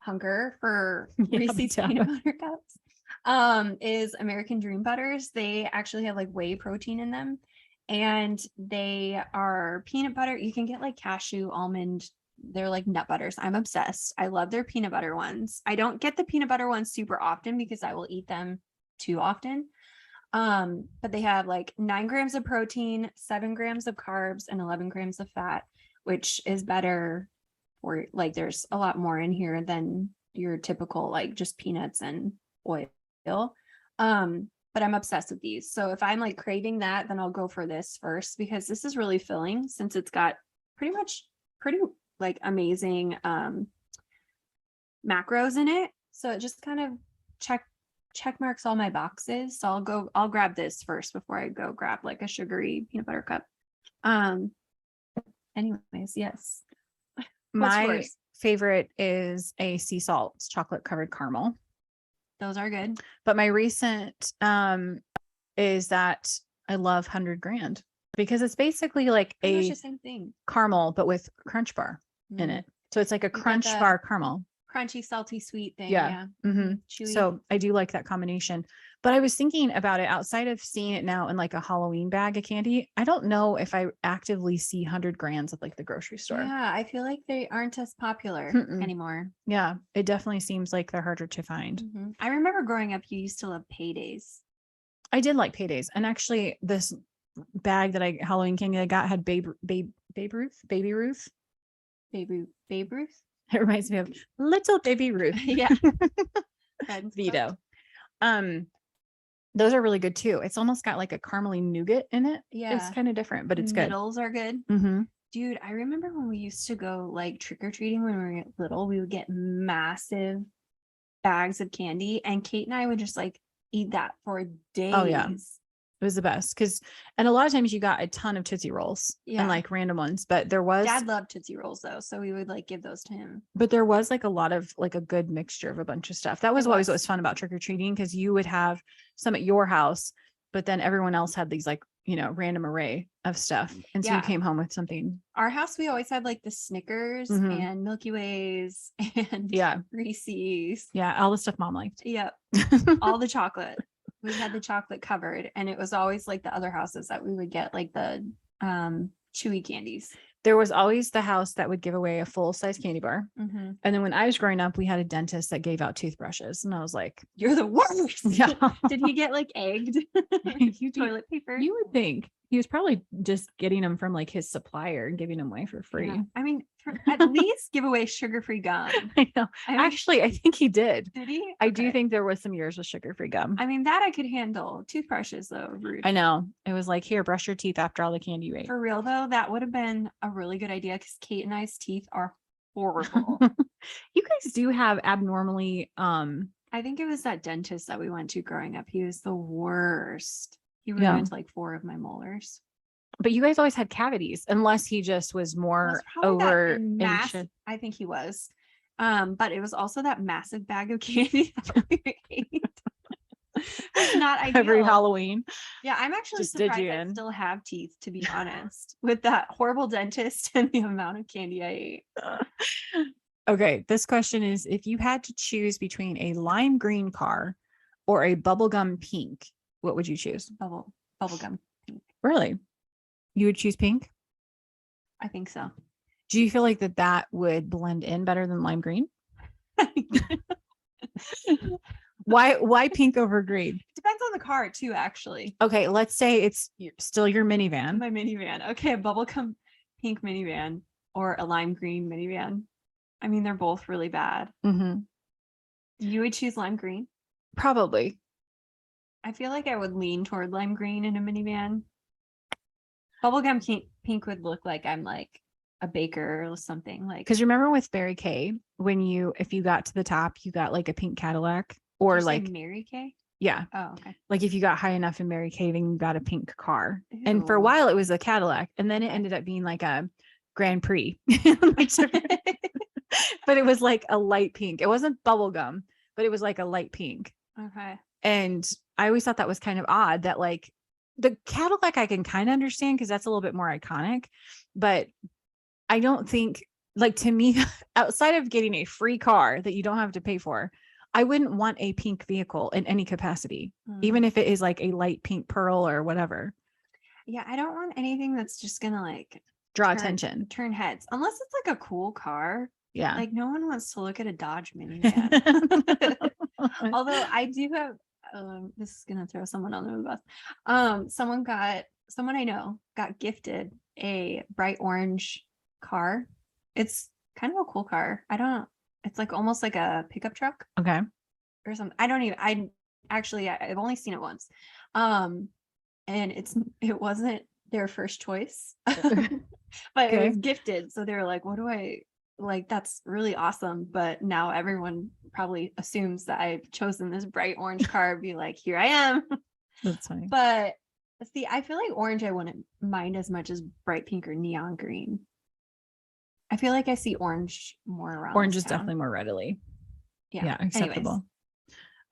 hunger for Reese's peanut butter cups is American Dream Butters. They actually have like whey protein in them. And they are peanut butter. You can get like cashew, almond. They're like nut butters. I'm obsessed. I love their peanut butter ones. I don't get the peanut butter ones super often because I will eat them too often. But they have like 9 grams of protein, 7 grams of carbs, and 11 grams of fat, which is better for like there's a lot more in here than your typical like just peanuts and oil. But I'm obsessed with these. So if I'm like craving that, then I'll go for this first because this is really filling since it's got pretty like amazing macros in it. So it just kind of check marks all my boxes. So I'll grab this first before I go grab like a sugary peanut butter cup. Anyways, yes. My favorite is a sea salt chocolate covered caramel. Those are good. But my recent is that I love 100 Grand because it's basically like Pretty much a the same thing. caramel, but with Crunch Bar in it. So it's like a Crunch Bar caramel. Crunchy, salty, sweet thing. Yeah. Mm-hmm. So I do like that combination. But I was thinking about it outside of seeing it now in like a Halloween bag of candy. I don't know if I actively see 100 Grands at like the grocery store. Yeah, I feel like they aren't as popular anymore. Yeah, it definitely seems like they're harder to find. I remember growing up, you used to love Paydays. I did like Paydays. And actually this bag that Halloween candy I got had Baby Ruth. It reminds me of little baby Ruth. Yeah. Vito. Those are really good too. It's almost got like a caramely nougat in it. Yeah. It's kind of different, but it's good. Middles are good. Mm-hmm. Dude, I remember when we used to go like trick-or-treating when we were little, we would get massive bags of candy and Kate and I would just like eat that for days. Oh, yeah. It was the best and a lot of times you got a ton of Tootsie Rolls and like random ones, but Dad loved Tootsie Rolls though. So we would like give those to him. But there was like a lot of like a good mixture of a bunch of stuff. That was always what was fun about trick-or-treating, because you would have some at your house, but then everyone else had these like, you know, random array of stuff. And so you came home with something. Our house, we always had like the Snickers and Milky Ways and Reese's. Yeah. All the stuff mom liked. Yep. All the chocolate. We had the chocolate covered, and it was always like the other houses that we would get like the chewy candies. There was always the house that would give away a full-size candy bar. And then when I was growing up, we had a dentist that gave out toothbrushes, and I was like, you're the worst. Yeah. Did he get like egged? Toilet paper? You would think he was probably just getting them from like his supplier and giving them away for free. Yeah. I mean, at least give away sugar-free gum. I know. Actually, I think he did. Did he? I do think there was some years with sugar-free gum. I mean, that I could handle. Toothbrushes though, rude. I know. It was like, here, brush your teeth after all the candy you ate. For real though, that would have been a really good idea, because Kate and I's teeth are horrible. You guys do have abnormally I think it was that dentist that we went to growing up. He was the worst. He ruined like 4 of my molars. But you guys always had cavities, unless he just was more over anxious. I think he was. But it was also that massive bag of candy that we ate. It's not ideal. Every Halloween. Yeah, I'm actually just surprised I still have teeth, to be honest, with that horrible dentist and the amount of candy I ate. Okay, this question is, if you had to choose between a lime green car or a bubblegum pink, what would you choose? Bubblegum pink. Really? You would choose pink? I think so. Do you feel like that would blend in better than lime green? Why pink over green? Depends on the car too, actually. Okay, let's say it's still your minivan. My minivan. Okay, a bubblegum pink minivan or a lime green minivan. I mean, they're both really bad. You would choose lime green? Probably. I feel like I would lean toward lime green in a minivan. Bubblegum pink would look like I'm like a baker or something, like, because remember with Mary Kay, if you got to the top, you got like a pink Cadillac, or like Mary Kay. Yeah. Oh, okay. Like if you got high enough in Mary Kay, then you got a pink car. Ew. And for a while it was a Cadillac, and then it ended up being like a Grand Prix. But it was like a light pink. It wasn't bubblegum, but it was like a light pink. Okay. And I always thought that was kind of odd that like the Cadillac I can kind of understand, because that's a little bit more iconic, but I don't think, like, to me, outside of getting a free car that you don't have to pay for, I wouldn't want a pink vehicle in any capacity, even if it is like a light pink pearl or whatever. Yeah, I don't want anything that's just gonna like draw attention, turn heads, unless it's like a cool car. Yeah. Like no one wants to look at a Dodge minivan. Although I do have, this is going to throw someone on the bus. Someone I know got gifted a bright orange car. It's kind of a cool car. It's like almost like a pickup truck. Okay. Or something. I've only seen it once. And it wasn't their first choice, but it was gifted. So they were like, what do I like? That's really awesome. But now everyone probably assumes that I've chosen this bright orange car. Be like, here I am. That's funny. But see, I feel like orange, I wouldn't mind as much as bright pink or neon green. I feel like I see orange more around. Orange is definitely more readily. Yeah, acceptable.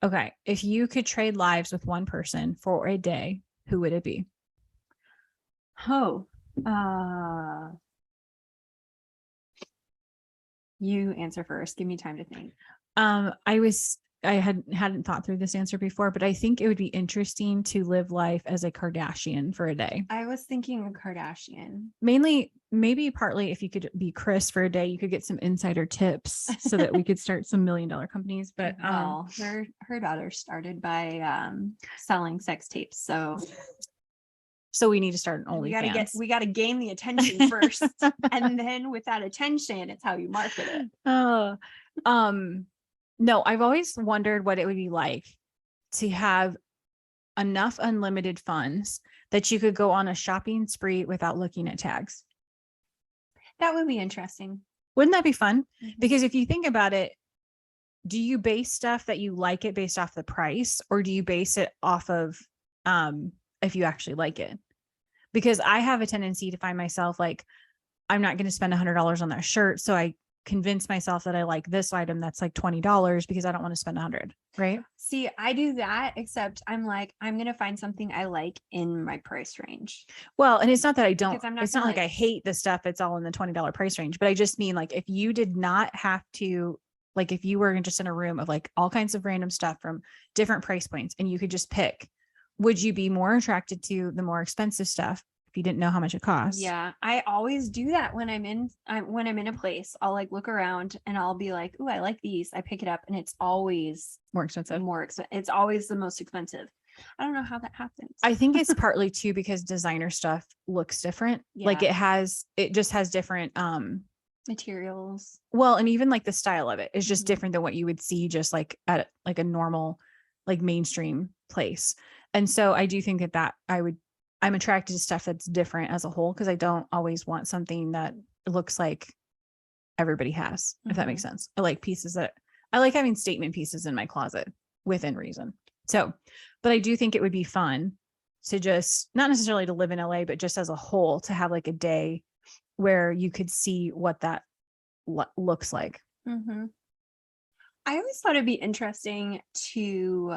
Anyways. Okay. If you could trade lives with one person for a day, who would it be? You answer first. Give me time to think. I hadn't thought through this answer before, but I think it would be interesting to live life as a Kardashian for a day. I was thinking a Kardashian. Mainly, maybe partly if you could be Kris for a day, you could get some insider tips so that we could start some $1 million companies. But her daughter started by selling sex tapes, so we need to start an OnlyFans. We got to gain the attention first, and then with that attention, it's how you market it. No, I've always wondered what it would be like to have enough unlimited funds that you could go on a shopping spree without looking at tags. That would be interesting. Wouldn't that be fun? Mm-hmm. Because if you think about it, do you base stuff that you like it based off the price, or do you base it off of if you actually like it? Because I have a tendency to find myself like, I'm not going to spend $100 on that shirt. So I convince myself that I like this item that's like $20 because I don't want to spend 100. Right. See, I do that, except I'm like, I'm going to find something I like in my price range. Well, and it's not that I don't, it's not gonna, like I hate the stuff that's all in the $20 price range, but I just mean like, if you did not have to, like, if you were just in a room of like all kinds of random stuff from different price points and you could just pick, would you be more attracted to the more expensive stuff if you didn't know how much it costs? Yeah, I always do that when I'm in a place. I'll like look around and I'll be like, "Ooh, I like these." I pick it up and it's always more expensive. It's always the most expensive. I don't know how that happens. I think it's partly too because designer stuff looks different. Yeah. Like it just has different materials. Well, and even like the style of it is just different than what you would see just like at like a normal like mainstream place. And so I do think that I'm attracted to stuff that's different as a whole, because I don't always want something that looks like everybody has, if that makes sense. I like having statement pieces in my closet within reason. So, but I do think it would be fun to just, not necessarily to live in LA, but just as a whole, to have like a day where you could see what that looks like. I always thought it'd be interesting to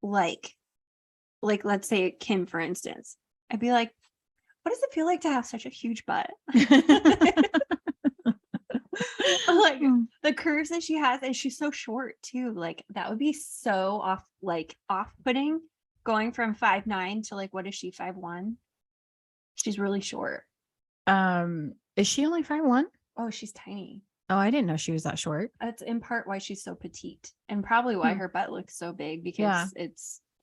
like, let's say Kim, for instance, I'd be like, what does it feel like to have such a huge butt? Like the curves that she has, and she's so short too. Like that would be so off-putting, going from 5'9" to like, what is she, 5'1"? She's really short. Is she only 5'1"? Oh, she's tiny. Oh, I didn't know she was that short. That's in part why she's so petite, and probably why her butt looks so big, because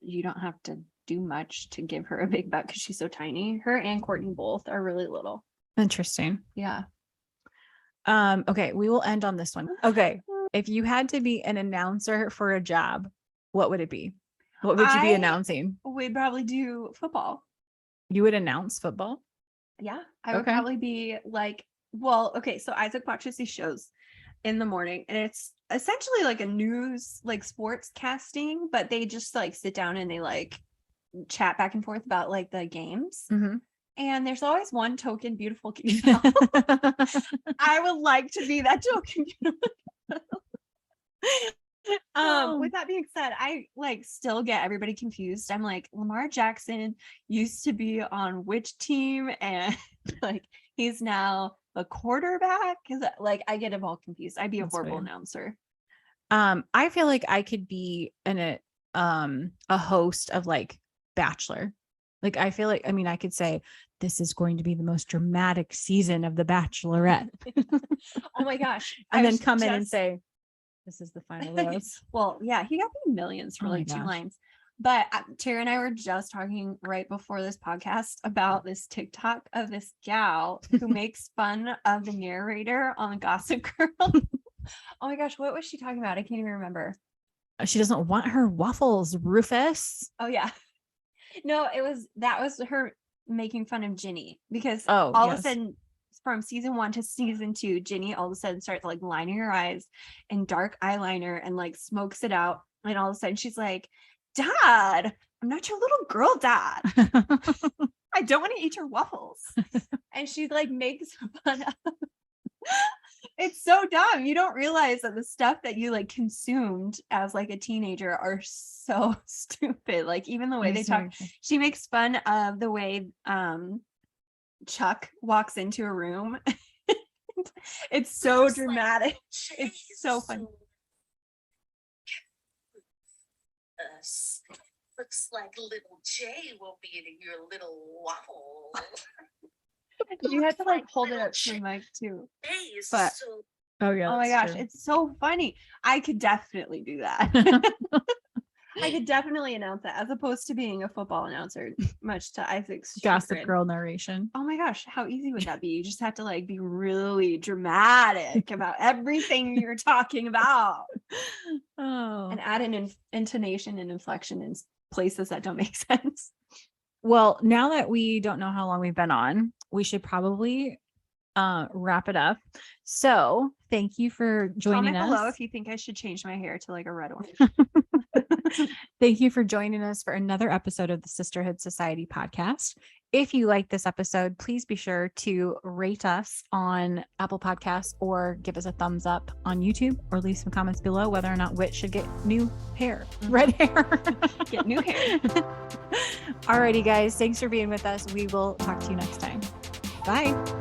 you don't have to do much to give her a big butt because she's so tiny. Her and Courtney both are really little. Interesting. Yeah. Okay, we will end on this one. Okay. If you had to be an announcer for a job, what would it be? What would you be announcing? We'd probably do football. You would announce football? Yeah. I would probably be like, well, okay, so Isaac watches these shows in the morning, and it's essentially like a news, like sports casting, but they just like sit down and they like chat back and forth about like the games. And there's always one token beautiful female. I would like to be that token beautiful. With that being said, I like still get everybody confused. I'm like, Lamar Jackson used to be on which team, and like he's now the quarterback. Is that, like, I get them all confused. I'd be a horrible announcer. I feel like I could be a host of like Bachelor. Like, I feel like, I mean, I could say, this is going to be the most dramatic season of The Bachelorette. Oh my gosh. And then come in and say, this is the final rose. Well, yeah, he got me millions for like 2 lines. But Tara and I were just talking right before this podcast about this TikTok of this gal who makes fun of the narrator on Gossip Girl. Oh my gosh, what was she talking about? I can't even remember. She doesn't want her waffles, Rufus. Oh yeah. No, that was her making fun of Ginny, because all of a sudden from season 1 to season 2, Ginny all of a sudden starts like lining her eyes in dark eyeliner and like smokes it out. And all of a sudden she's like, Dad, I'm not your little girl dad. I don't want to eat your waffles. And she like makes fun of. It's so dumb. You don't realize that the stuff that you like consumed as like a teenager are so stupid. Like even the way they talk, she makes fun of the way Chuck walks into a room. It's so dramatic. It's so funny. Looks like little Jay will be eating your little waffle. You have to like hold it up to the mic too. But oh my gosh, it's so funny. I could definitely do that. I could definitely announce that, as opposed to being a football announcer, much to Isaac's Gossip Girl narration. Oh my gosh, how easy would that be? You just have to like be really dramatic about everything you're talking about. And add an intonation and inflection in places that don't make sense. Well, now that we don't know how long we've been on, we should probably wrap it up. So thank you for joining Comment below us. if you think I should change my hair to like a red one. Thank you for joining us for another episode of the Sisterhood Society podcast. If you like this episode, please be sure to rate us on Apple Podcasts or give us a thumbs up on YouTube, or leave some comments below whether or not Whit should get new hair, red hair. Get new hair. Alrighty, guys. Thanks for being with us. We will talk to you next time. Bye.